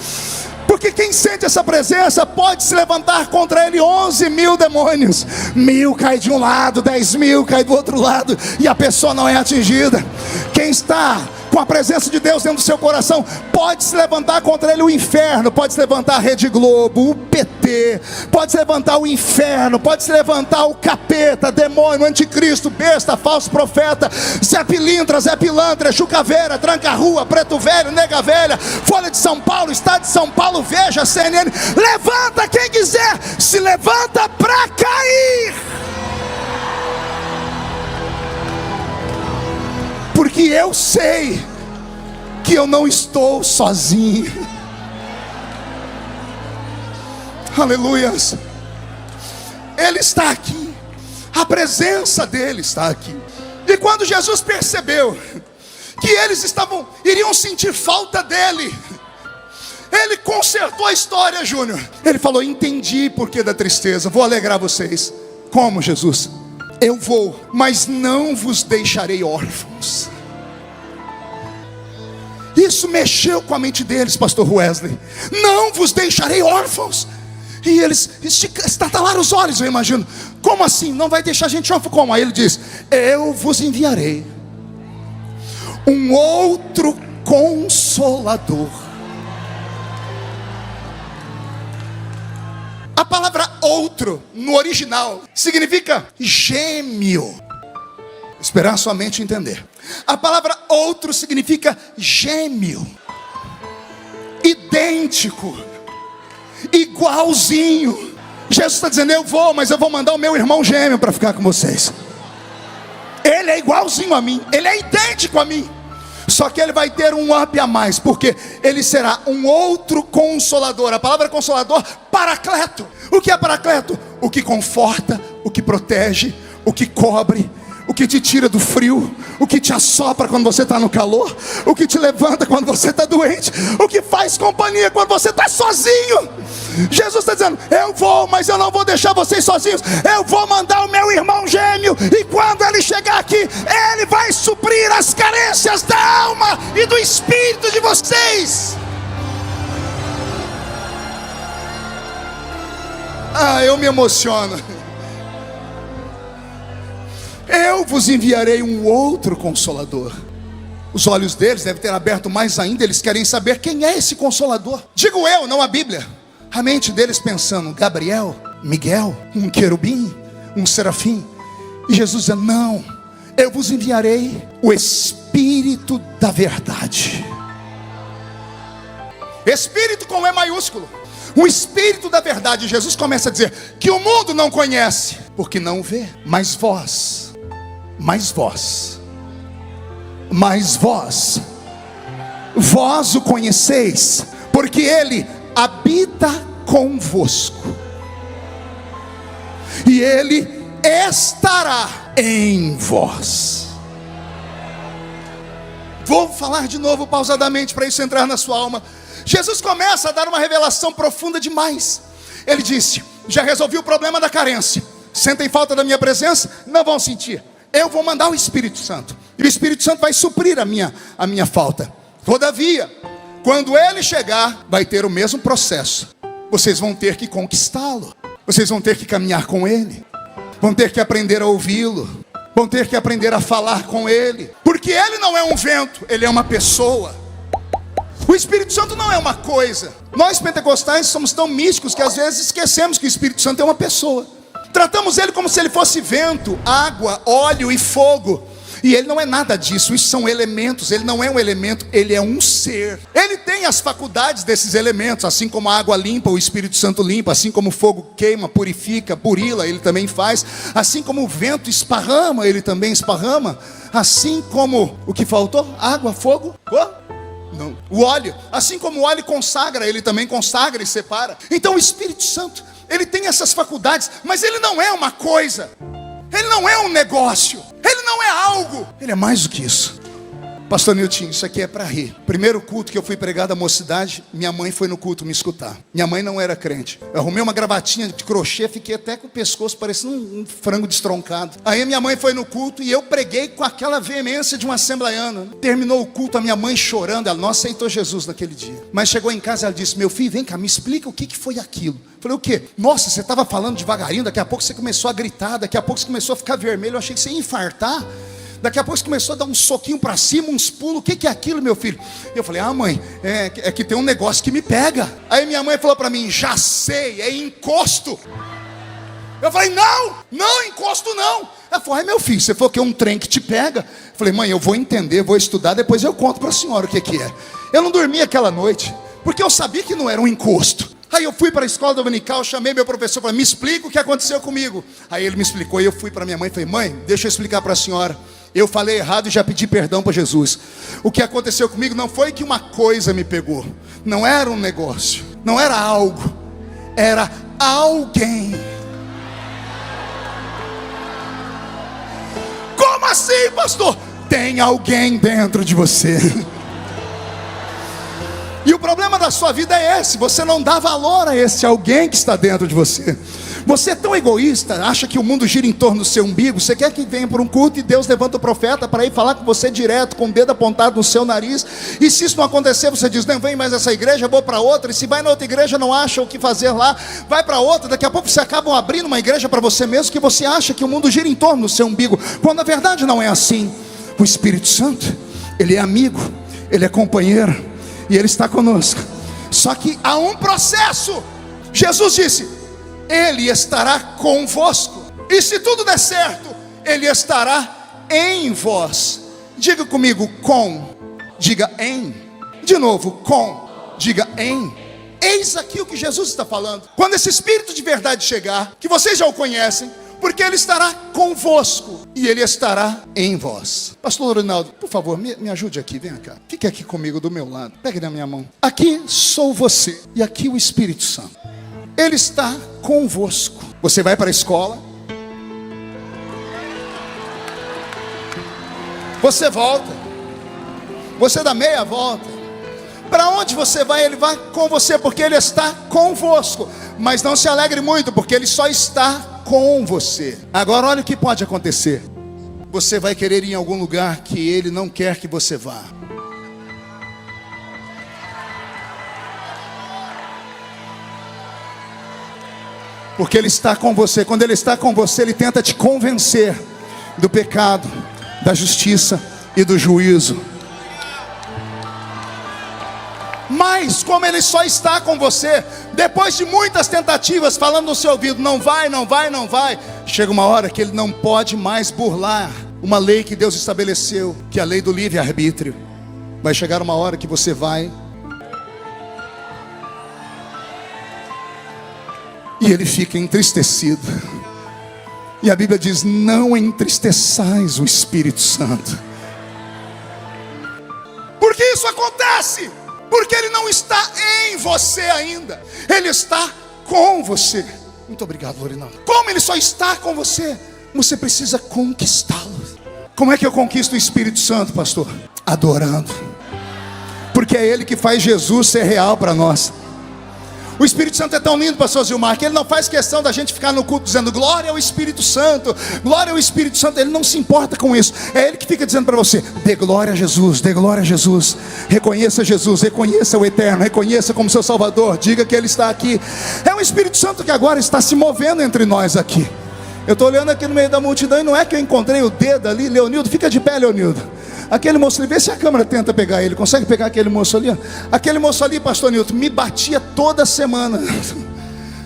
Porque quem sente essa presença pode se levantar contra ele 11.000 demônios. 1.000 cai de um lado, 10.000 cai do outro lado, e a pessoa não é atingida. Quem está com a presença de Deus dentro do seu coração pode se levantar contra ele o inferno. Pode se levantar a Rede Globo, o PT, pode se levantar o inferno, pode se levantar o capeta, demônio, anticristo, besta, falso profeta, Zé Pilintra, Zé Pilantra, Chucaveira, Tranca-Rua, Preto Velho, Nega Velha, Folha de São Paulo, Estado de São Paulo, Veja, CNN. Levanta quem quiser, se levanta para cair. Porque eu sei que eu não estou sozinho. Aleluias. Ele está aqui. A presença dele está aqui. E quando Jesus percebeu que eles iriam sentir falta dele, ele consertou a história, Júnior. Ele falou, entendi por que da tristeza. Vou alegrar vocês. Como, Jesus? Eu vou, mas não vos deixarei órfãos. Isso mexeu com a mente deles, pastor Wesley. Não vos deixarei órfãos. E eles estatalaram os olhos, eu imagino. Como assim? Não vai deixar a gente órfão? Como? Aí ele diz, eu vos enviarei um outro Consolador. A palavra outro, no original, significa gêmeo. Esperar sua mente entender. A palavra outro significa gêmeo, idêntico, igualzinho. Jesus está dizendo, eu vou, mas eu vou mandar o meu irmão gêmeo para ficar com vocês. Ele é igualzinho a mim, ele é idêntico a mim. Só que ele vai ter um up a mais, porque ele será um outro consolador. A palavra consolador, paracleto. O que é paracleto? O que conforta, o que protege, o que cobre, o que te tira do frio, o que te assopra quando você está no calor, o que te levanta quando você está doente, o que faz companhia quando você está sozinho. Jesus está dizendo, eu vou, mas eu não vou deixar vocês sozinhos. Eu vou mandar o meu irmão gêmeo, e quando ele chegar aqui, ele vai suprir as carências da alma e do espírito de vocês. Eu me emociono. Eu vos enviarei um outro Consolador. Os olhos deles devem ter aberto mais ainda. Eles querem saber quem é esse Consolador. Digo eu, não a Bíblia. A mente deles pensando, Gabriel, Miguel, um querubim, um serafim. E Jesus diz, não, eu vos enviarei o Espírito da verdade. Espírito com E maiúsculo. O Espírito da verdade. Jesus começa a dizer que o mundo não conhece, porque não vê. Mas vós mas vós o conheceis, porque ele habita convosco, e ele estará em vós. Vou falar de novo pausadamente para isso entrar na sua alma. Jesus começa a dar uma revelação profunda demais. Ele disse: já resolvi o problema da carência. Sentem falta da minha presença? Não vão sentir. Eu vou mandar o Espírito Santo, e o Espírito Santo vai suprir a minha falta. Todavia, quando ele chegar, vai ter o mesmo processo. Vocês vão ter que conquistá-lo. Vocês vão ter que caminhar com ele. Vão ter que aprender a ouvi-lo. Vão ter que aprender a falar com ele. Porque ele não é um vento, ele é uma pessoa. O Espírito Santo não é uma coisa. Nós pentecostais somos tão místicos que às vezes esquecemos que o Espírito Santo é uma pessoa. Tratamos ele como se ele fosse vento, água, óleo e fogo. E ele não é nada disso, isso são elementos. Ele não é um elemento, ele é um ser. Ele tem as faculdades desses elementos. Assim como a água limpa, o Espírito Santo limpa. Assim como o fogo queima, purifica, burila, ele também faz. Assim como o vento esparrama, ele também esparrama. Assim como, o que faltou? Água, fogo? Não. O óleo, assim como o óleo consagra, ele também consagra e separa. Então o Espírito Santo, ele tem essas faculdades, mas ele não é uma coisa. Ele não é um negócio. Ele não é algo. Ele é mais do que isso. Pastor Nilton, isso aqui é para rir. Primeiro culto que eu fui pregar da mocidade, minha mãe foi no culto me escutar. Minha mãe não era crente. Eu arrumei uma gravatinha de crochê, fiquei até com o pescoço parecendo um frango destroncado. Aí minha mãe foi no culto e eu preguei com aquela veemência de um assembleiano. Terminou o culto, a minha mãe chorando. Ela não aceitou Jesus naquele dia. Mas chegou em casa e ela disse: meu filho, vem cá, me explica o que foi aquilo. Eu falei: o quê? Nossa, você estava falando devagarinho, daqui a pouco você começou a gritar, daqui a pouco você começou a ficar vermelho, eu achei que você ia infartar. Daqui a pouco você começou a dar um soquinho para cima, uns pulos. O que é aquilo, meu filho? E eu falei: ah, mãe, é que tem um negócio que me pega. Aí minha mãe falou para mim: já sei, é encosto. Eu falei: não encosto não. Ela falou: ai, meu filho, você falou que é um trem que te pega. Eu falei: mãe, eu vou entender, vou estudar, depois eu conto para a senhora o que é. Eu não dormi aquela noite, porque eu sabia que não era um encosto. Aí eu fui para a escola dominical, chamei meu professor, falei: me explica o que aconteceu comigo. Aí ele me explicou, e eu fui para minha mãe e falei: mãe, deixa eu explicar para a senhora. Eu falei errado e já pedi perdão para Jesus. O que aconteceu comigo não foi que uma coisa me pegou. Não era um negócio, não era algo, era alguém. Como assim, pastor? Tem alguém dentro de você. E o problema da sua vida é esse: você não dá valor a esse alguém que está dentro de você. Você é tão egoísta, acha que o mundo gira em torno do seu umbigo. Você quer que venha por um culto e Deus levanta o profeta para ir falar com você direto, com o dedo apontado no seu nariz. E se isso não acontecer, você diz: não vem mais essa igreja, vou para outra. E se vai na outra igreja, não acha o que fazer lá, vai para outra. Daqui a pouco você acaba abrindo uma igreja para você mesmo, que você acha que o mundo gira em torno do seu umbigo, quando na verdade não é assim. O Espírito Santo, ele é amigo, ele é companheiro, e ele está conosco. Só que há um processo. Jesus disse: ele estará convosco. E se tudo der certo, ele estará em vós. Diga comigo: com. Diga em. De novo: com. Diga em. Eis aqui o que Jesus está falando. Quando esse Espírito de verdade chegar, que vocês já o conhecem, porque ele estará convosco e ele estará em vós. Pastor Ronaldo, por favor, me ajude aqui, vem cá. Fique aqui comigo do meu lado, pegue na minha mão. Aqui sou você e aqui o Espírito Santo. Ele está convosco. Você vai para a escola, você volta, você dá meia volta. Para onde você vai, ele vai com você, porque ele está convosco. Mas não se alegre muito, porque ele só está com você. Agora olha o que pode acontecer. Você vai querer ir em algum lugar que ele não quer que você vá. Porque ele está com você. Quando ele está com você, ele tenta te convencer do pecado, da justiça e do juízo. Mas como ele só está com você, depois de muitas tentativas falando no seu ouvido: não vai, não vai, não vai, chega uma hora que ele não pode mais burlar uma lei que Deus estabeleceu, que é a lei do livre-arbítrio. Vai chegar uma hora que você vai, e ele fica entristecido. E a Bíblia diz: não entristeçais o Espírito Santo. Por que isso acontece? Porque ele não está em você ainda, ele está com você. Muito obrigado, Lorinaldo. Como ele só está com você, você precisa conquistá-lo. Como é que eu conquisto o Espírito Santo, pastor? Adorando. Porque é ele que faz Jesus ser real para nós. O Espírito Santo é tão lindo, pastor Zilmar, que ele não faz questão da gente ficar no culto dizendo glória ao Espírito Santo, glória ao Espírito Santo. Ele não se importa com isso. É ele que fica dizendo para você: dê glória a Jesus, dê glória a Jesus. Reconheça Jesus, reconheça o Eterno, reconheça como seu Salvador, diga que ele está aqui. É o Espírito Santo que agora está se movendo entre nós aqui. Eu estou olhando aqui no meio da multidão e não é que eu encontrei o dedo ali. Leonildo, fica de pé, Leonildo. Aquele moço ali, vê se a câmera tenta pegar ele. Consegue pegar aquele moço ali? Aquele moço ali, pastor Nilton, me batia toda semana.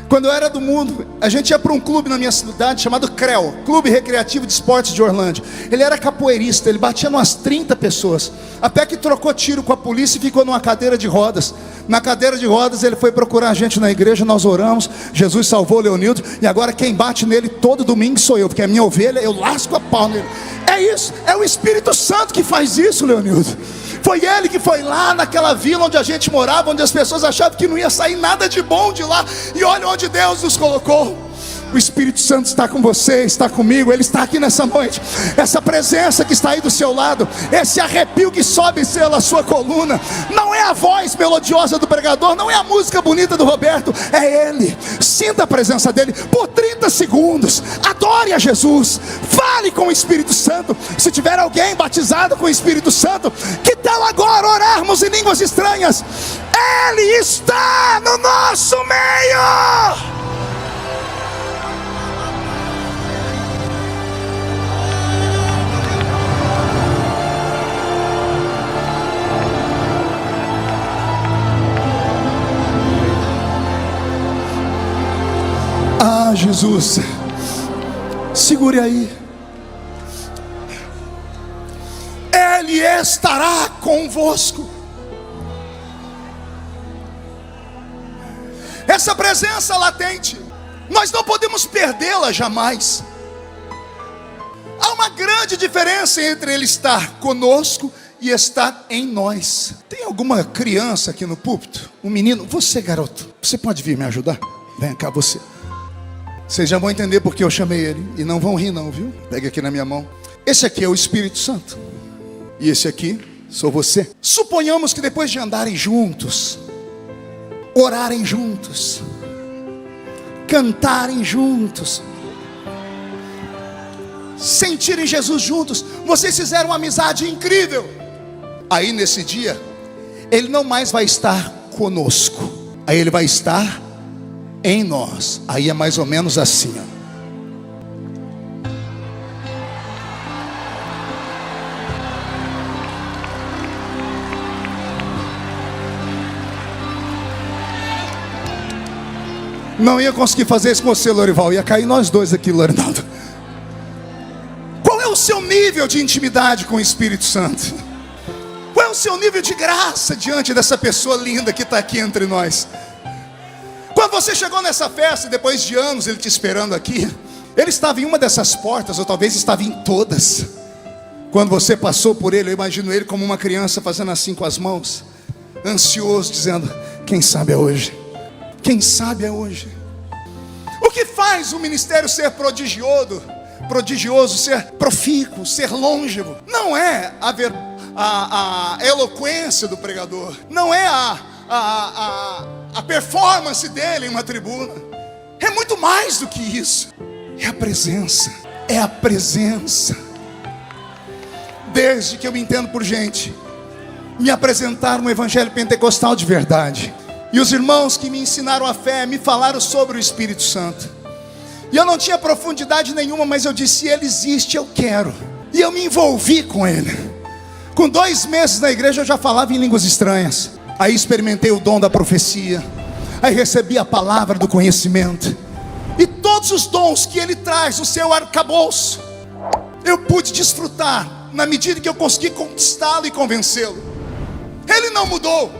Quando eu era do mundo, a gente ia para um clube na minha cidade chamado CREL, Clube Recreativo de Esportes de Orlândia. Ele era capoeirista, ele batia umas 30 pessoas. Até que trocou tiro com a polícia e ficou numa cadeira de rodas. Na cadeira de rodas ele foi procurar a gente na igreja, nós oramos, Jesus salvou o Leonildo. E agora quem bate nele todo domingo sou eu, porque é minha ovelha, eu lasco a pau nele. É isso, é o Espírito Santo que faz isso, Leonildo. Foi ele que foi lá naquela vila onde a gente morava, onde as pessoas achavam que não ia sair nada de bom de lá. E olha onde Deus nos colocou. O Espírito Santo está com você, está comigo, ele está aqui nessa noite. Essa presença que está aí do seu lado, esse arrepio que sobe pela sua coluna, não é a voz melodiosa do pregador, não é a música bonita do Roberto, é ele. Sinta a presença dele por 30 segundos, adore a Jesus, fale com o Espírito Santo. Se tiver alguém batizado com o Espírito Santo, que tal agora orarmos em línguas estranhas? Ele está no nosso meio. Ah, Jesus, segure aí. Ele estará convosco. Essa presença latente, nós não podemos perdê-la jamais. Há uma grande diferença entre ele estar conosco e estar em nós. Tem alguma criança aqui no púlpito? Um menino? Você, garoto, você pode vir me ajudar? Vem cá, você. Vocês já vão entender porque eu chamei ele. E não vão rir não, viu? Pega aqui na minha mão. Esse aqui é o Espírito Santo. E esse aqui sou você. Suponhamos que depois de andarem juntos, orarem juntos, cantarem juntos, sentirem Jesus juntos, vocês fizeram uma amizade incrível. Aí nesse dia, ele não mais vai estar conosco. Aí ele vai estar em nós. Aí é mais ou menos assim, ó. Não ia conseguir fazer isso com você, Lorival. Ia cair nós dois aqui, Lorinaldo. Qual é o seu nível de intimidade com o Espírito Santo? Qual é o seu nível de graça diante dessa pessoa linda que está aqui entre nós? Quando você chegou nessa festa, depois de anos ele te esperando aqui, ele estava em uma dessas portas, ou talvez estava em todas. Quando você passou por ele, eu imagino ele como uma criança fazendo assim com as mãos, ansioso, dizendo: quem sabe é hoje, quem sabe é hoje. O que faz o ministério ser prodigioso, ser profícuo, ser longevo? Não é a eloquência do pregador, não é a performance dele em uma tribuna. É muito mais do que isso. É a presença. É a presença. Desde que eu me entendo por gente, me apresentaram um evangelho pentecostal de verdade, e os irmãos que me ensinaram a fé me falaram sobre o Espírito Santo, e eu não tinha profundidade nenhuma, mas eu disse: ele existe, eu quero. E eu me envolvi com ele. Com 2 meses na igreja eu já falava em línguas estranhas. Aí experimentei o dom da profecia. Aí recebi a palavra do conhecimento. E todos os dons que ele traz no seu arcabouço, eu pude desfrutar na medida que eu consegui conquistá-lo e convencê-lo. Ele não mudou.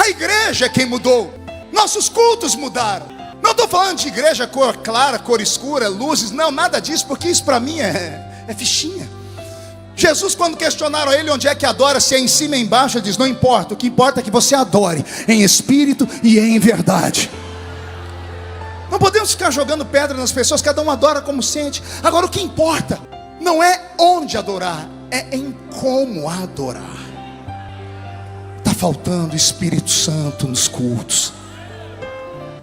A igreja é quem mudou. Nossos cultos mudaram. Não estou falando de igreja cor clara, cor escura, luzes, não, nada disso, porque isso para mim é fichinha. Jesus, quando questionaram a ele onde é que adora, se é em cima ou embaixo, ele diz: não importa, o que importa é que você adore em espírito e em verdade. Não podemos ficar jogando pedra nas pessoas, cada um adora como sente. Agora o que importa não é onde adorar, é em como adorar. Está faltando Espírito Santo nos cultos.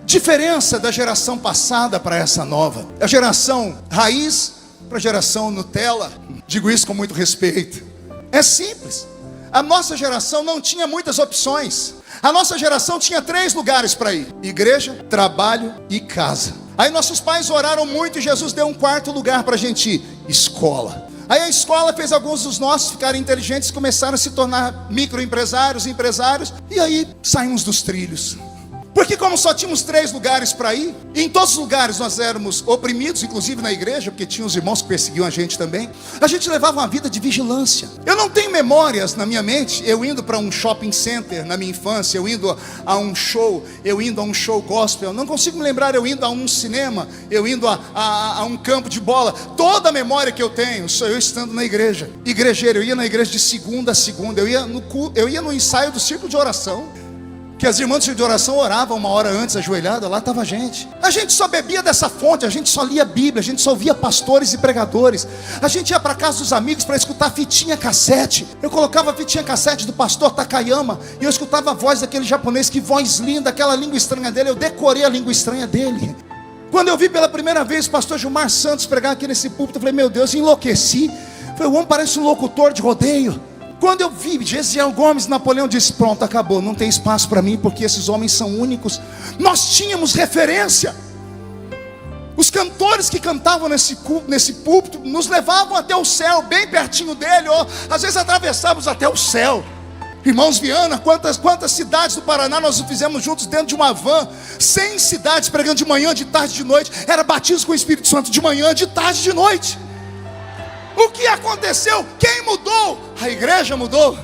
Diferença da geração passada para essa nova: a geração raiz para a geração Nutella. Digo isso com muito respeito. É simples. A nossa geração não tinha muitas opções. A nossa geração tinha 3 lugares para ir: igreja, trabalho e casa. Aí nossos pais oraram muito e Jesus deu um 4º lugar para a gente ir: escola. Aí a escola fez alguns dos nossos ficarem inteligentes e começaram a se tornar microempresários, empresários. E aí saímos dos trilhos. Porque como só tínhamos 3 lugares para ir, e em todos os lugares nós éramos oprimidos, inclusive na igreja, porque tinha os irmãos que perseguiam a gente também, a gente levava uma vida de vigilância. Eu não tenho memórias na minha mente, eu indo para um shopping center na minha infância, eu indo a um show, gospel, eu não consigo me lembrar eu indo a um cinema, eu indo a um campo de bola. Toda a memória que eu tenho sou eu estando na igreja. Igrejeiro, eu ia na igreja de segunda a segunda, eu ia no ensaio do círculo de oração, que as irmãs de oração oravam 1 hora antes, ajoelhada, lá estava a gente. A gente só bebia dessa fonte, a gente só lia a Bíblia, a gente só ouvia pastores e pregadores. A gente ia para casa dos amigos para escutar fitinha cassete. Eu colocava a fitinha cassete do pastor Takayama e eu escutava a voz daquele japonês, que voz linda, aquela língua estranha dele. Eu decorei a língua estranha dele. Quando eu vi pela primeira vez o pastor Gilmar Santos pregar aqui nesse púlpito, eu falei: meu Deus, enlouqueci. Falei: o homem parece um locutor de rodeio. Quando eu vi Gesiel Gomes, Napoleão disse: pronto, acabou, não tem espaço para mim, porque esses homens são únicos. Nós tínhamos referência. Os cantores que cantavam nesse púlpito nos levavam até o céu, bem pertinho dele, ou às vezes atravessávamos até o céu. Irmãos Viana, quantas cidades do Paraná nós fizemos juntos dentro de uma van? 100 cidades pregando de manhã, de tarde, de noite. Era batismo com o Espírito Santo de manhã, de tarde, de noite. O que aconteceu? Quem mudou? A igreja mudou,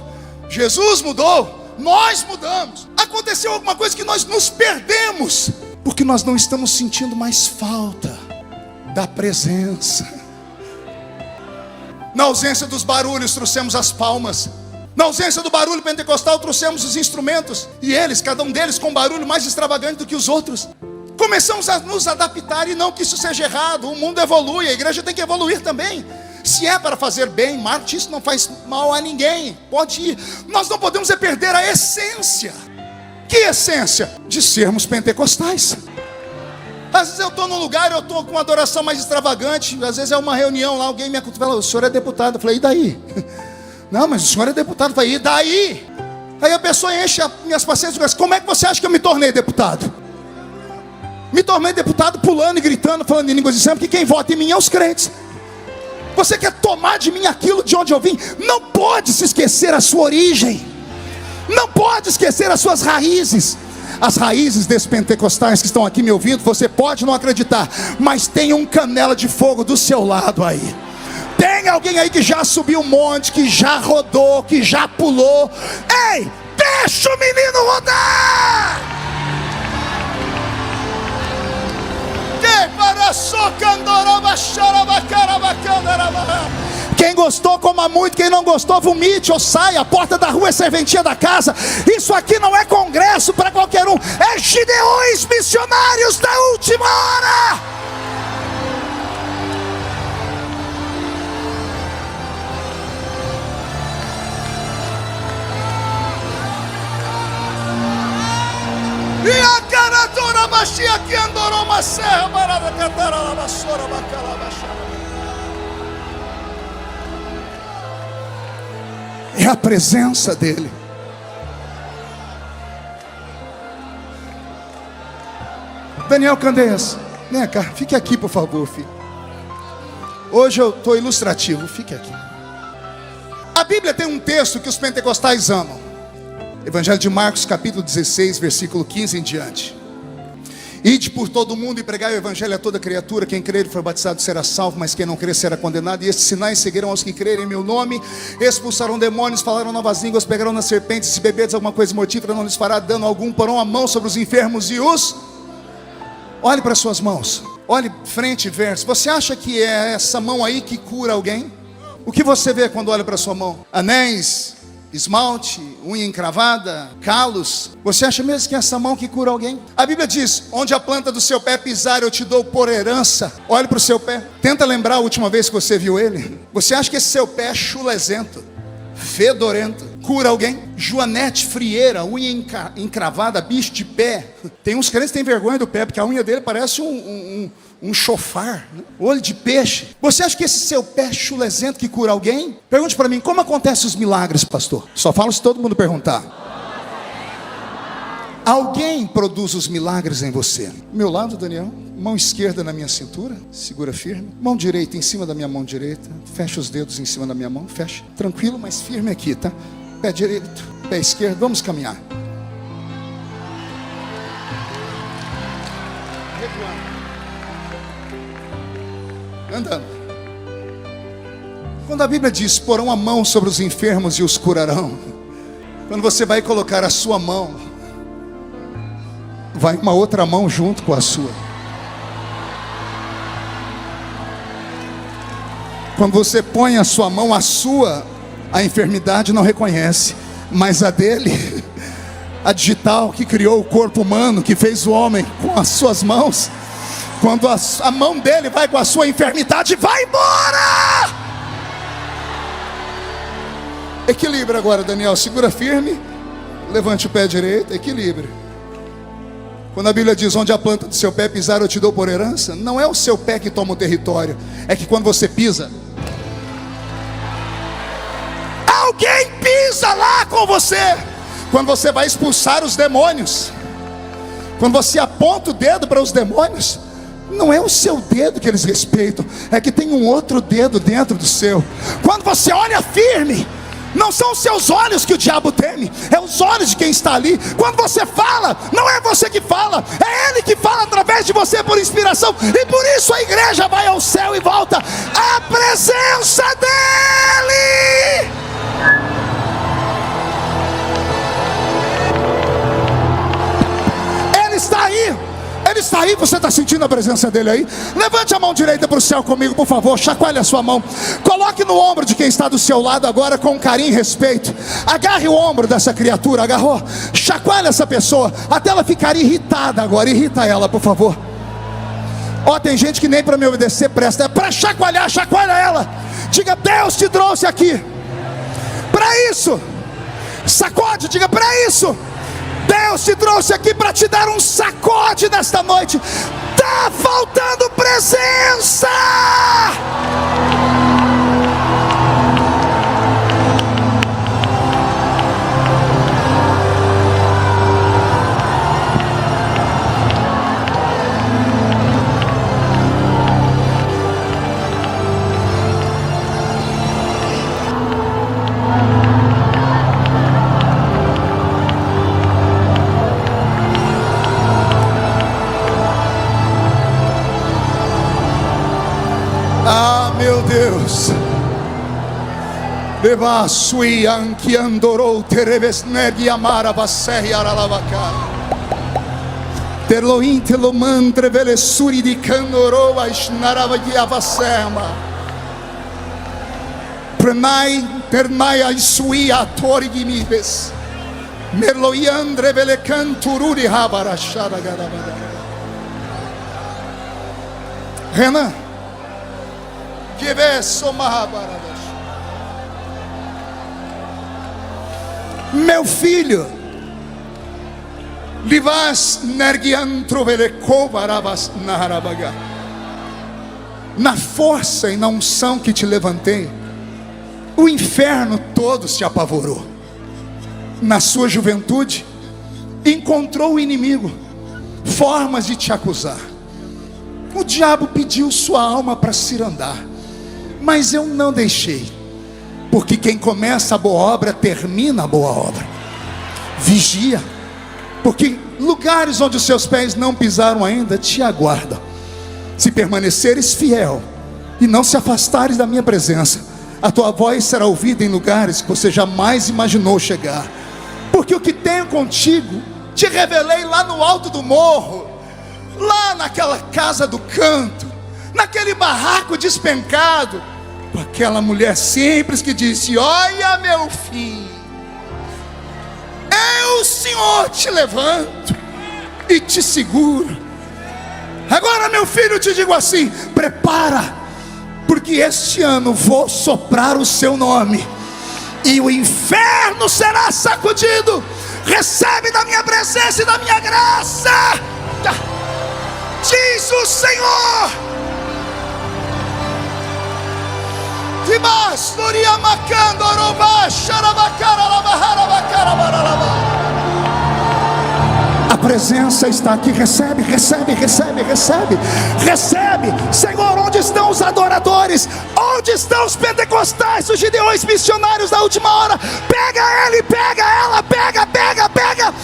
Jesus mudou, nós mudamos. Aconteceu alguma coisa que nós nos perdemos, porque nós não estamos sentindo mais falta da presença. Na ausência dos barulhos, trouxemos as palmas. Na ausência do barulho pentecostal, trouxemos os instrumentos. E eles, cada um deles com barulho mais extravagante do que os outros. Começamos a nos adaptar, e não que isso seja errado. O mundo evolui, a igreja tem que evoluir também. Se é para fazer bem, marketing, isso não faz mal a ninguém. Pode ir. Nós não podemos perder a essência. Que essência? De sermos pentecostais. Às vezes eu estou num lugar, eu estou com uma adoração mais extravagante. Às vezes é uma reunião lá, alguém me fala: o senhor é deputado. Eu falei: e daí? Não, mas o senhor é deputado. Eu falei: e daí? Aí a pessoa enche as minhas paciências e diz: como é que você acha que eu me tornei deputado? Me tornei deputado pulando e gritando, falando em línguas estranhas, porque quem vota em mim é os crentes. Você quer tomar de mim aquilo de onde eu vim? Não pode se esquecer a sua origem. Não pode esquecer as suas raízes. As raízes desses pentecostais que estão aqui me ouvindo, você pode não acreditar, mas tem um canela de fogo do seu lado aí. Tem alguém aí que já subiu um monte, que já rodou, que já pulou. Ei, deixa o menino rodar! Quem gostou, coma muito. Quem não gostou, vomite ou saia. A porta da rua é serventia da casa. Isso aqui não é congresso para qualquer um. É Gideões missionários da última hora. E a caradora baixia que andorou uma serra barada catarala vassoura bacala baixada. É a presença dele. Daniel Candeias, vem cá, fique aqui por favor, filho. Hoje eu estou ilustrativo, fique aqui. A Bíblia tem um texto que os pentecostais amam. Evangelho de Marcos, capítulo 16, versículo 15 em diante. Ide por todo o mundo e pregai o evangelho a toda criatura. Quem crer e for batizado será salvo, mas quem não crer será condenado. E estes sinais seguirão aos que crerem em meu nome: expulsarão demônios, falarão novas línguas, pegarão nas serpentes, se beberdes alguma coisa mortífera não lhes fará dano algum, porão a mão sobre os enfermos e os... Olhe para suas mãos. Olhe frente e verso. Você acha que é essa mão aí que cura alguém? O que você vê quando olha para sua mão? Anéis, esmalte, unha encravada, calos. Você acha mesmo que é essa mão que cura alguém? A Bíblia diz: onde a planta do seu pé pisar, eu te dou por herança. Olhe para o seu pé. Tenta lembrar a última vez que você viu ele. Você acha que esse seu pé é chulezento, fedorento, cura alguém? Joanete frieira, unha encravada, bicho de pé. Tem uns crentes que têm vergonha do pé, porque a unha dele parece um chofar, né? Olho de peixe. Você acha que esse seu pé chulezento que cura alguém? Pergunte para mim, como acontecem os milagres, pastor? Só falo se todo mundo perguntar. Alguém produz os milagres em você. Meu lado, Daniel, mão esquerda na minha cintura, segura firme. Mão direita em cima da minha mão direita. Fecha os dedos em cima da minha mão, fecha. Tranquilo, mas firme aqui, tá? Pé direito, pé esquerdo, vamos caminhar. Andando. Quando a Bíblia diz: porão a mão sobre os enfermos e os curarão, quando você vai colocar a sua mão, vai uma outra mão junto com a sua. Quando você põe a sua mão, a enfermidade não reconhece, mas a dele, a digital que criou o corpo humano, que fez o homem com as suas mãos, quando a mão dele vai com a sua enfermidade, vai embora. Equilibra agora, Daniel, segura firme, levante o pé direito, equilibra. Quando a Bíblia diz: onde a planta do seu pé pisar, eu te dou por herança, não é o seu pé que toma o território, é que quando você pisa, alguém pisa lá com você. Quando você vai expulsar os demônios, quando você aponta o dedo para os demônios, não é o seu dedo que eles respeitam, é que tem um outro dedo dentro do seu. Quando você olha firme, não são os seus olhos que o diabo teme, é os olhos de quem está ali. Quando você fala, não é você que fala, é ele que fala através de você por inspiração. E por isso a igreja vai ao céu e volta à presença dele. Ele está aí. Ele está aí, você está sentindo a presença dele aí? Levante a mão direita para o céu comigo, por favor. Chacoalhe a sua mão. Coloque no ombro de quem está do seu lado agora com carinho e respeito. Agarre o ombro dessa criatura. Agarrou? Chacoalhe essa pessoa até ela ficar irritada agora. Irrita ela, por favor. Ó, tem gente que nem para me obedecer presta. É para chacoalhar, chacoalha ela. Diga: Deus te trouxe aqui para isso. Sacode, diga: para isso. Deus te trouxe aqui para te dar um sacode nesta noite. Tá faltando presença. Ah, meu Deus. Deva sui anki andorou tereves-negi amara vasei aralavaka. Terloin telo mantre vele suri di candorou aisnaravagi avasema. Prenai ternai ai sui atori gimives. Merloi andre vele cantururi habarashara garabada. Renan, meu filho, na força e na unção que te levantei, o inferno todo se apavorou. Na sua juventude, encontrou o inimigo formas de te acusar. O diabo pediu sua alma para cirandar, mas eu não deixei, porque quem começa a boa obra termina a boa obra. Vigia, porque lugares onde os seus pés não pisaram ainda te aguardam. Se permaneceres fiel e não se afastares da minha presença, a tua voz será ouvida em lugares que você jamais imaginou chegar. Porque o que tenho contigo te revelei lá no alto do morro. lá naquela casa do canto, naquele barraco despencado, com aquela mulher simples que disse: olha, meu filho, eu, Senhor, te levanto e te seguro. Agora, meu filho, eu te digo assim: prepara, porque este ano vou soprar o seu nome e o inferno será sacudido. Recebe da minha presença e da minha graça, diz o Senhor. A presença está aqui. Recebe, recebe, recebe, recebe, recebe. Senhor, onde estão os adoradores? Onde estão os pentecostais, os gideões missionários da última hora? Pega ele, pega ela, pega, pega, pega.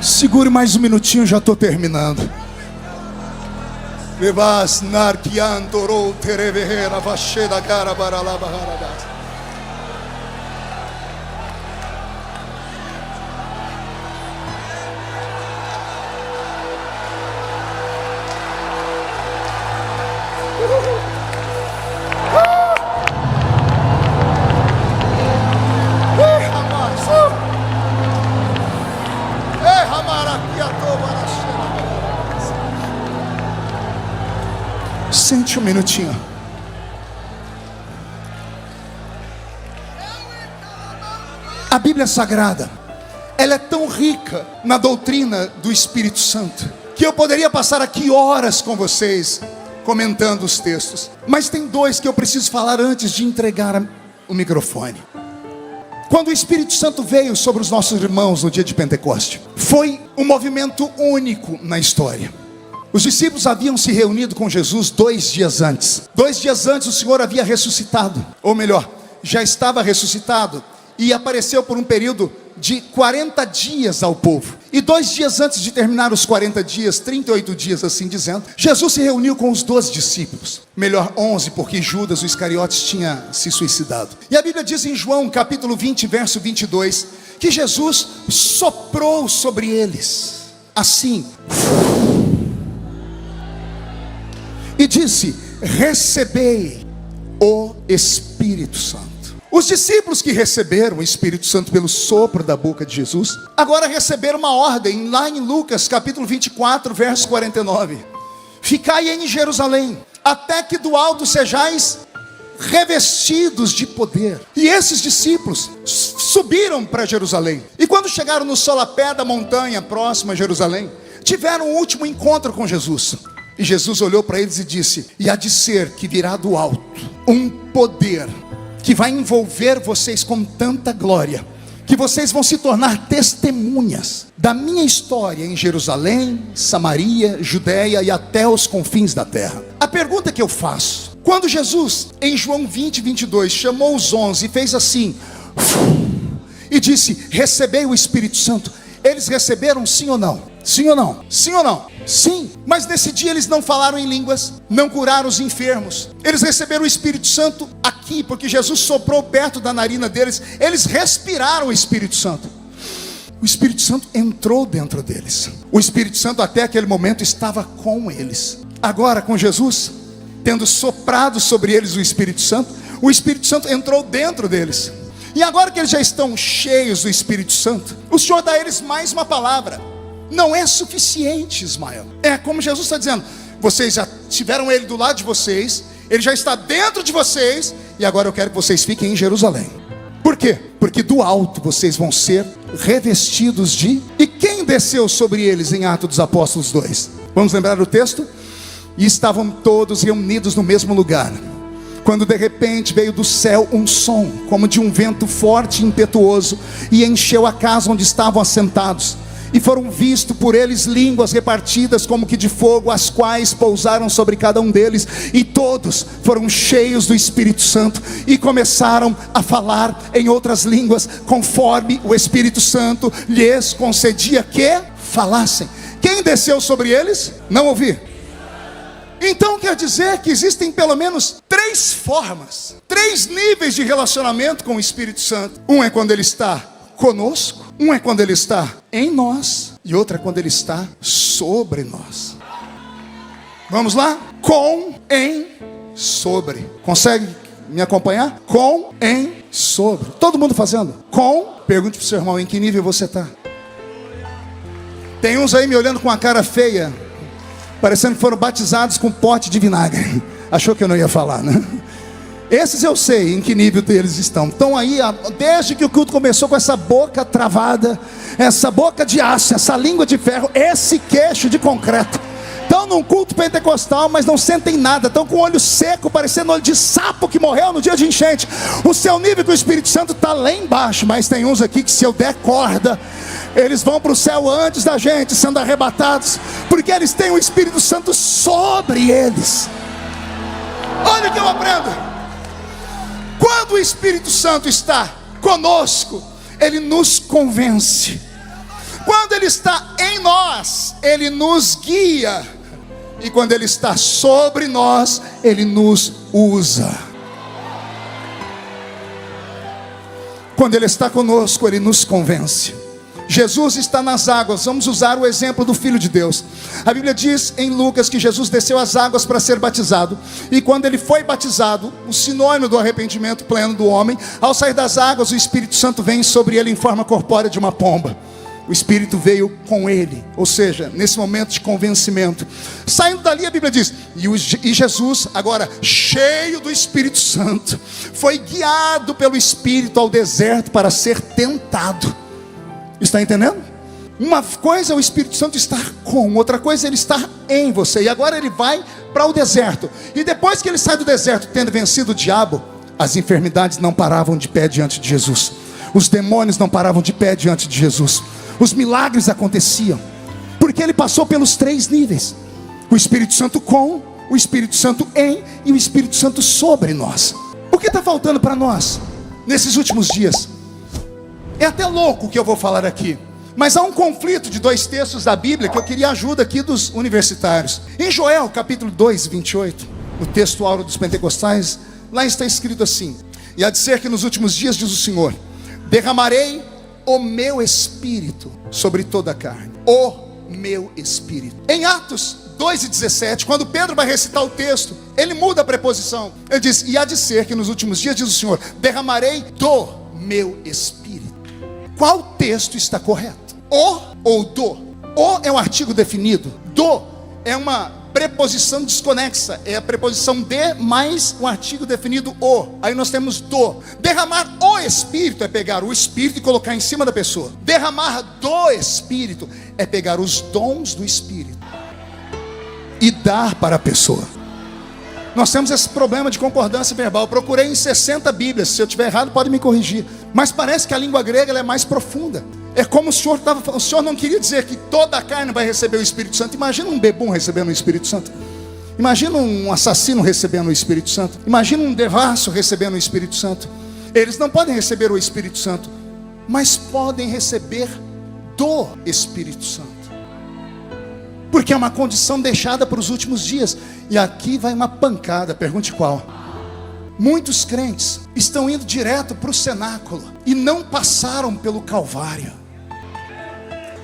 Segure mais um minutinho, já estou terminando. Sente um minutinho. A Bíblia Sagrada, ela é tão rica na doutrina do Espírito Santo, que eu poderia passar aqui horas com vocês comentando os textos. Mas tem dois que eu preciso falar antes de entregar o microfone. Quando o Espírito Santo veio sobre os nossos irmãos no dia de Pentecoste, foi um movimento único na história. Os discípulos haviam se reunido com Jesus 2 dias antes. 2 dias antes o Senhor havia ressuscitado, ou melhor, já estava ressuscitado, e apareceu por um período de 40 dias ao povo. E 2 dias antes de terminar os 40 dias, 38 dias assim dizendo, Jesus se reuniu com os 12 discípulos. Melhor 11, porque Judas, o Iscariotes, tinha se suicidado. E a Bíblia diz em João capítulo 20, verso 22, que Jesus soprou sobre eles, assim, e disse: recebei o Espírito Santo. Os discípulos que receberam o Espírito Santo pelo sopro da boca de Jesus, agora receberam uma ordem, lá em Lucas capítulo 24, verso 49. Ficai em Jerusalém, até que do alto sejais revestidos de poder. E esses discípulos subiram para Jerusalém, e quando chegaram no solapé da montanha próxima a Jerusalém, tiveram um último encontro com Jesus. E Jesus olhou para eles e disse: e há de ser que virá do alto um poder que vai envolver vocês com tanta glória, que vocês vão se tornar testemunhas da minha história em Jerusalém, Samaria, Judeia e até os confins da terra. A pergunta que eu faço: quando Jesus, em João 20, 22, chamou os 11 e fez assim, e disse: recebei o Espírito Santo, eles receberam sim ou não? Sim ou não? Sim ou não? Sim, mas nesse dia eles não falaram em línguas, não curaram os enfermos. Eles receberam o Espírito Santo aqui, porque Jesus soprou perto da narina deles. Eles respiraram o Espírito Santo. O Espírito Santo entrou dentro deles. O Espírito Santo até aquele momento estava com eles. Agora com Jesus, tendo soprado sobre eles o Espírito Santo entrou dentro deles. E agora que eles já estão cheios do Espírito Santo, o Senhor dá a eles mais uma palavra. Não é suficiente, Ismael. É como Jesus está dizendo: vocês já tiveram ele do lado de vocês, ele já está dentro de vocês, e agora eu quero que vocês fiquem em Jerusalém. Por quê? Porque do alto vocês vão ser revestidos de... E quem desceu sobre eles em Atos dos Apóstolos 2? Vamos lembrar o texto? E estavam todos reunidos no mesmo lugar, quando de repente veio do céu um som, como de um vento forte e impetuoso, e encheu a casa onde estavam assentados. E foram vistos por eles línguas repartidas como que de fogo, as quais pousaram sobre cada um deles. E todos foram cheios do Espírito Santo e começaram a falar em outras línguas, conforme o Espírito Santo lhes concedia que falassem. Quem desceu sobre eles? Não ouvi. Então quer dizer que existem pelo menos 3 formas, 3 níveis de relacionamento com o Espírito Santo. Um é quando ele está conosco, um é quando ele está em nós, e outro é quando ele está sobre nós. Vamos lá? Com, em, sobre. Consegue me acompanhar? Com, em, sobre. Todo mundo fazendo? Com. Pergunte para o seu irmão, em que nível você está? Tem uns aí me olhando com a cara feia, parecendo que foram batizados com pote de vinagre. Achou que eu não ia falar, né? Esses eu sei em que nível deles estão. Estão aí, desde que o culto começou, com essa boca travada, essa boca de aço, essa língua de ferro, esse queixo de concreto. Estão num culto pentecostal, mas não sentem nada. Estão com o olho seco, parecendo olho de sapo que morreu no dia de enchente. O seu nível com o Espírito Santo está lá embaixo. Mas tem uns aqui que, se eu der corda, eles vão para o céu antes da gente, sendo arrebatados, porque eles têm o Espírito Santo sobre eles. Olha o que eu aprendo. Quando o Espírito Santo está conosco, ele nos convence. Quando ele está em nós, ele nos guia. E quando ele está sobre nós, ele nos usa. Quando ele está conosco, ele nos convence. Jesus está nas águas. Vamos usar o exemplo do Filho de Deus. A Bíblia diz em Lucas que Jesus desceu às águas para ser batizado. E quando ele foi batizado, o sinônimo do arrependimento pleno do homem, ao sair das águas, o Espírito Santo vem sobre ele em forma corpórea de uma pomba. O Espírito veio com ele, ou seja, nesse momento de convencimento. Saindo dali, a Bíblia diz, e Jesus, agora cheio do Espírito Santo, foi guiado pelo Espírito ao deserto para ser tentado. Está entendendo? Uma coisa é o Espírito Santo estar com, outra coisa é ele estar em você. E agora ele vai para o deserto. E depois que ele sai do deserto, tendo vencido o diabo, as enfermidades não paravam de pé diante de Jesus. Os demônios não paravam de pé diante de Jesus. Os milagres aconteciam, porque ele passou pelos 3 níveis: o Espírito Santo com, o Espírito Santo em e o Espírito Santo sobre nós. O que está faltando para nós nesses últimos dias? É até louco o que eu vou falar aqui, mas há um conflito de 2 textos da Bíblia que eu queria ajuda aqui dos universitários. Em Joel capítulo 2, 28, o texto áureo dos pentecostais, lá está escrito assim: e há de ser que nos últimos dias, diz o Senhor, derramarei o meu Espírito sobre toda a carne. O meu Espírito. Em Atos 2:17, quando Pedro vai recitar o texto, ele muda a preposição. Ele diz, e há de ser que nos últimos dias, diz o Senhor, derramarei do meu Espírito. Qual texto está correto? O ou do? O é um artigo definido. Do é uma preposição desconexa. É a preposição de mais um artigo definido o. Aí nós temos do. Derramar o Espírito é pegar o Espírito e colocar em cima da pessoa. Derramar do Espírito é pegar os dons do Espírito e dar para a pessoa. Nós temos esse problema de concordância verbal. Eu procurei em 60 Bíblias. Se eu estiver errado, pode me corrigir. Mas parece que a língua grega ela é mais profunda. É como o Senhor estava falando. O Senhor não queria dizer que toda a carne vai receber o Espírito Santo. Imagina um bebum recebendo o Espírito Santo. Imagina um assassino recebendo o Espírito Santo. Imagina um devasso recebendo o Espírito Santo. Eles não podem receber o Espírito Santo, mas podem receber do Espírito Santo, porque é uma condição deixada para os últimos dias. E aqui vai uma pancada, pergunte qual. Muitos crentes estão indo direto para o cenáculo e não passaram pelo Calvário.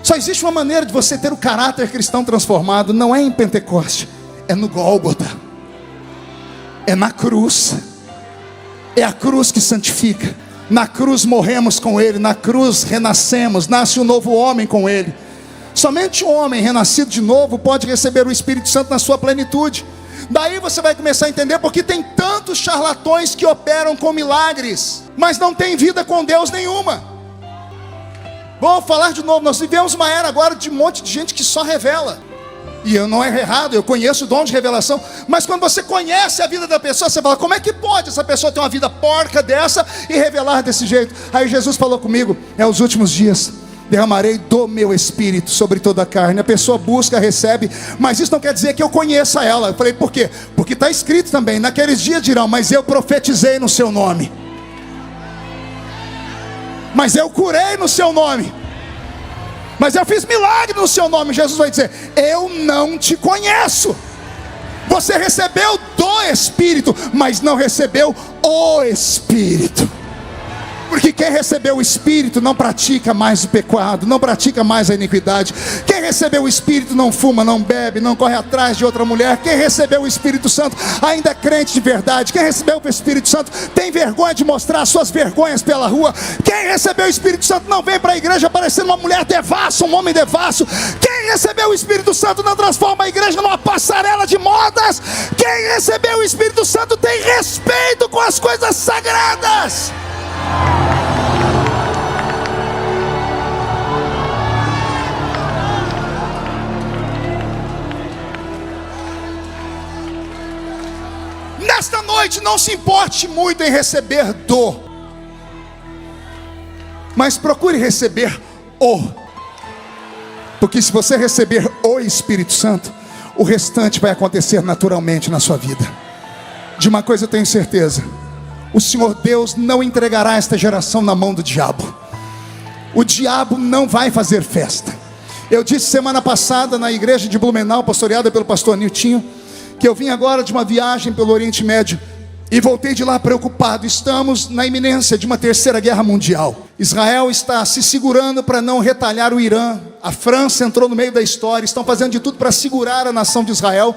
Só existe uma maneira de você ter o caráter cristão transformado, não é em Pentecoste, é no Gólgota, é na cruz. É a cruz que santifica. Na cruz morremos com Ele, na cruz renascemos, nasce um novo homem com Ele. Somente um homem renascido de novo pode receber o Espírito Santo na sua plenitude. Daí você vai começar a entender porque tem tantos charlatões que operam com milagres, mas não tem vida com Deus nenhuma. Vou falar de novo, nós vivemos uma era agora de um monte de gente que só revela. E eu não é errado, eu conheço o dom de revelação. Mas quando você conhece a vida da pessoa, você fala, como é que pode essa pessoa ter uma vida porca dessa e revelar desse jeito? Aí Jesus falou comigo, é os últimos dias. derramarei do meu espírito sobre toda a carne. A pessoa busca, recebe, mas isso não quer dizer que eu conheça ela. Eu falei, por quê? Porque está escrito também, naqueles dias dirão, mas eu profetizei no seu nome, mas eu curei no seu nome, mas eu fiz milagre no seu nome. Jesus vai dizer, eu não te conheço. Você recebeu do Espírito, mas não recebeu o Espírito. Porque quem recebeu o Espírito não pratica mais o pecado, não pratica mais a iniquidade. Quem recebeu o Espírito não fuma, não bebe, não corre atrás de outra mulher. Quem recebeu o Espírito Santo ainda é crente de verdade. Quem recebeu o Espírito Santo tem vergonha de mostrar suas vergonhas pela rua. Quem recebeu o Espírito Santo não vem para a igreja parecendo uma mulher devassa, um homem devasso. Quem recebeu o Espírito Santo não transforma a igreja numa passarela de modas. Quem recebeu o Espírito Santo tem respeito com as coisas sagradas. Nesta noite não se importe muito em receber mas procure receber porque se você receber o Espírito Santo, o restante vai acontecer naturalmente na sua vida. De uma coisa eu tenho certeza: o Senhor Deus não entregará esta geração na mão do diabo. O diabo não vai fazer festa. Eu disse semana passada na igreja de Blumenau, pastoreada pelo pastor Niltinho, que eu vim agora de uma viagem pelo Oriente Médio e voltei de lá preocupado. Estamos na iminência de uma terceira guerra mundial. Israel está se segurando para não retalhar o Irã. A França entrou no meio da história, estão fazendo de tudo para segurar a nação de Israel.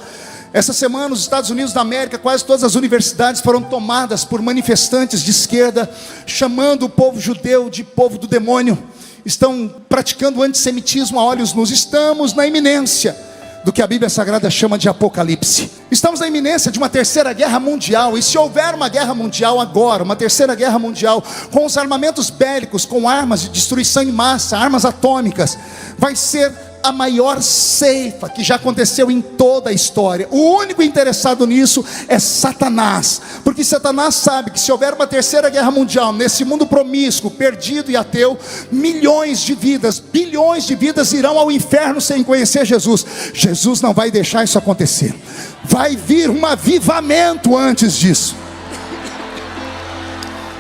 Essa semana, os Estados Unidos da América, quase todas as universidades foram tomadas por manifestantes de esquerda, chamando o povo judeu de povo do demônio. Estão praticando o antissemitismo a olhos nus. Estamos na iminência do que a Bíblia Sagrada chama de Apocalipse. Estamos na iminência de uma terceira guerra mundial. E se houver uma guerra mundial agora, uma terceira guerra mundial, com os armamentos bélicos, com armas de destruição em massa, armas atômicas, vai ser a maior ceifa que já aconteceu em toda a história. O único interessado nisso é Satanás, porque Satanás sabe que se houver uma terceira guerra mundial, nesse mundo promíscuo, perdido e ateu, milhões de vidas, bilhões de vidas irão ao inferno sem conhecer Jesus. Jesus não vai deixar isso acontecer. Vai vir um avivamento antes disso.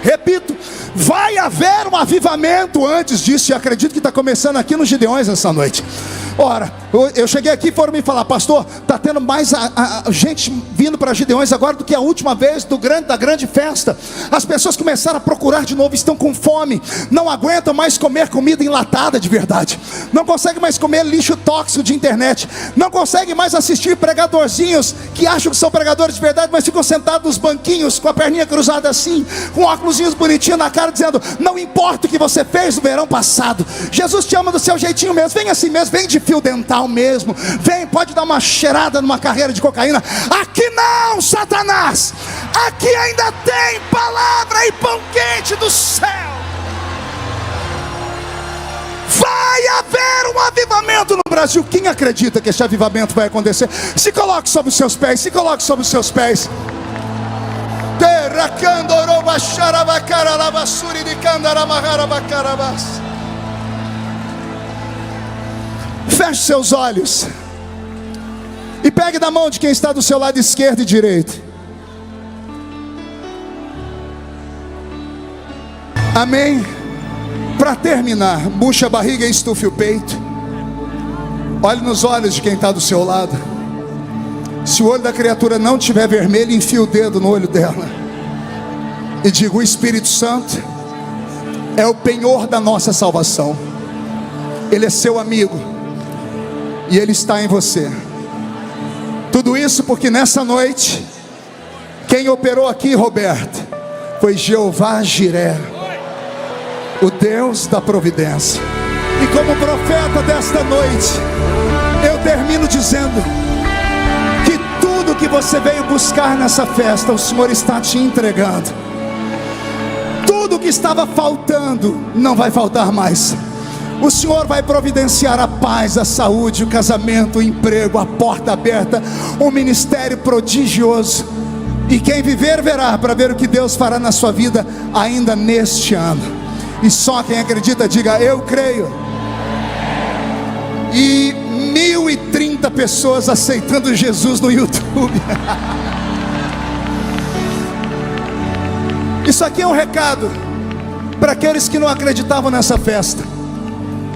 Repito, vai haver um avivamento antes disso. E acredito que está começando aqui nos Gideões essa noite. Ora, eu cheguei aqui e foram me falar: pastor, está tendo mais gente vindo para Gideões agora do que a última vez da grande festa. As pessoas começaram a procurar de novo, estão com fome, não aguentam mais comer comida enlatada de verdade, não conseguem mais comer lixo tóxico de internet, não conseguem mais assistir pregadorzinhos que acham que são pregadores de verdade, mas ficam sentados nos banquinhos com a perninha cruzada assim, com óculosinhos bonitinhos na cara, dizendo: não importa o que você fez no verão passado, Jesus te ama do seu jeitinho mesmo, vem assim mesmo, vem de fio dental mesmo, vem, pode dar uma cheirada numa carreira de cocaína. Aqui não, Satanás, aqui ainda tem palavra e pão quente do céu. Vai haver um avivamento no Brasil. Quem acredita que esse avivamento vai acontecer? Se coloque sobre os seus pés, se coloque sobre os seus pés. Feche seus olhos e pegue na mão de quem está do seu lado esquerdo e direito. Amém? Para terminar, murche a barriga e estufe o peito. Olhe nos olhos de quem está do seu lado. Se o olho da criatura não estiver vermelho, enfie o dedo no olho dela e diga: o Espírito Santo é o penhor da nossa salvação. Ele é seu amigo e Ele está em você. Tudo isso porque nessa noite quem operou aqui, Roberto, foi Jeová Jiré, o Deus da providência. E como profeta desta noite, eu termino dizendo que tudo que você veio buscar nessa festa, o Senhor está te entregando. Tudo que estava faltando não vai faltar mais. O Senhor vai providenciar a paz, a saúde, o casamento, o emprego, a porta aberta, um ministério prodigioso. E quem viver verá, para ver o que Deus fará na sua vida ainda neste ano. E só quem acredita diga: eu creio. e 1.030 pessoas aceitando Jesus no YouTube. Isso aqui é um recado para aqueles que não acreditavam nessa festa.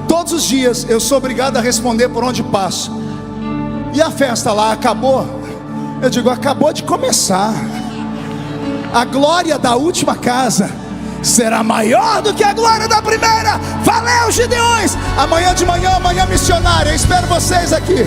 Todos os dias eu sou obrigado a responder por onde passo. E a festa lá acabou? Eu digo, acabou de começar. A glória da última casa será maior do que a glória da primeira. Valeu, Gideões! Amanhã de manhã, amanhã missionária. Eu espero vocês aqui.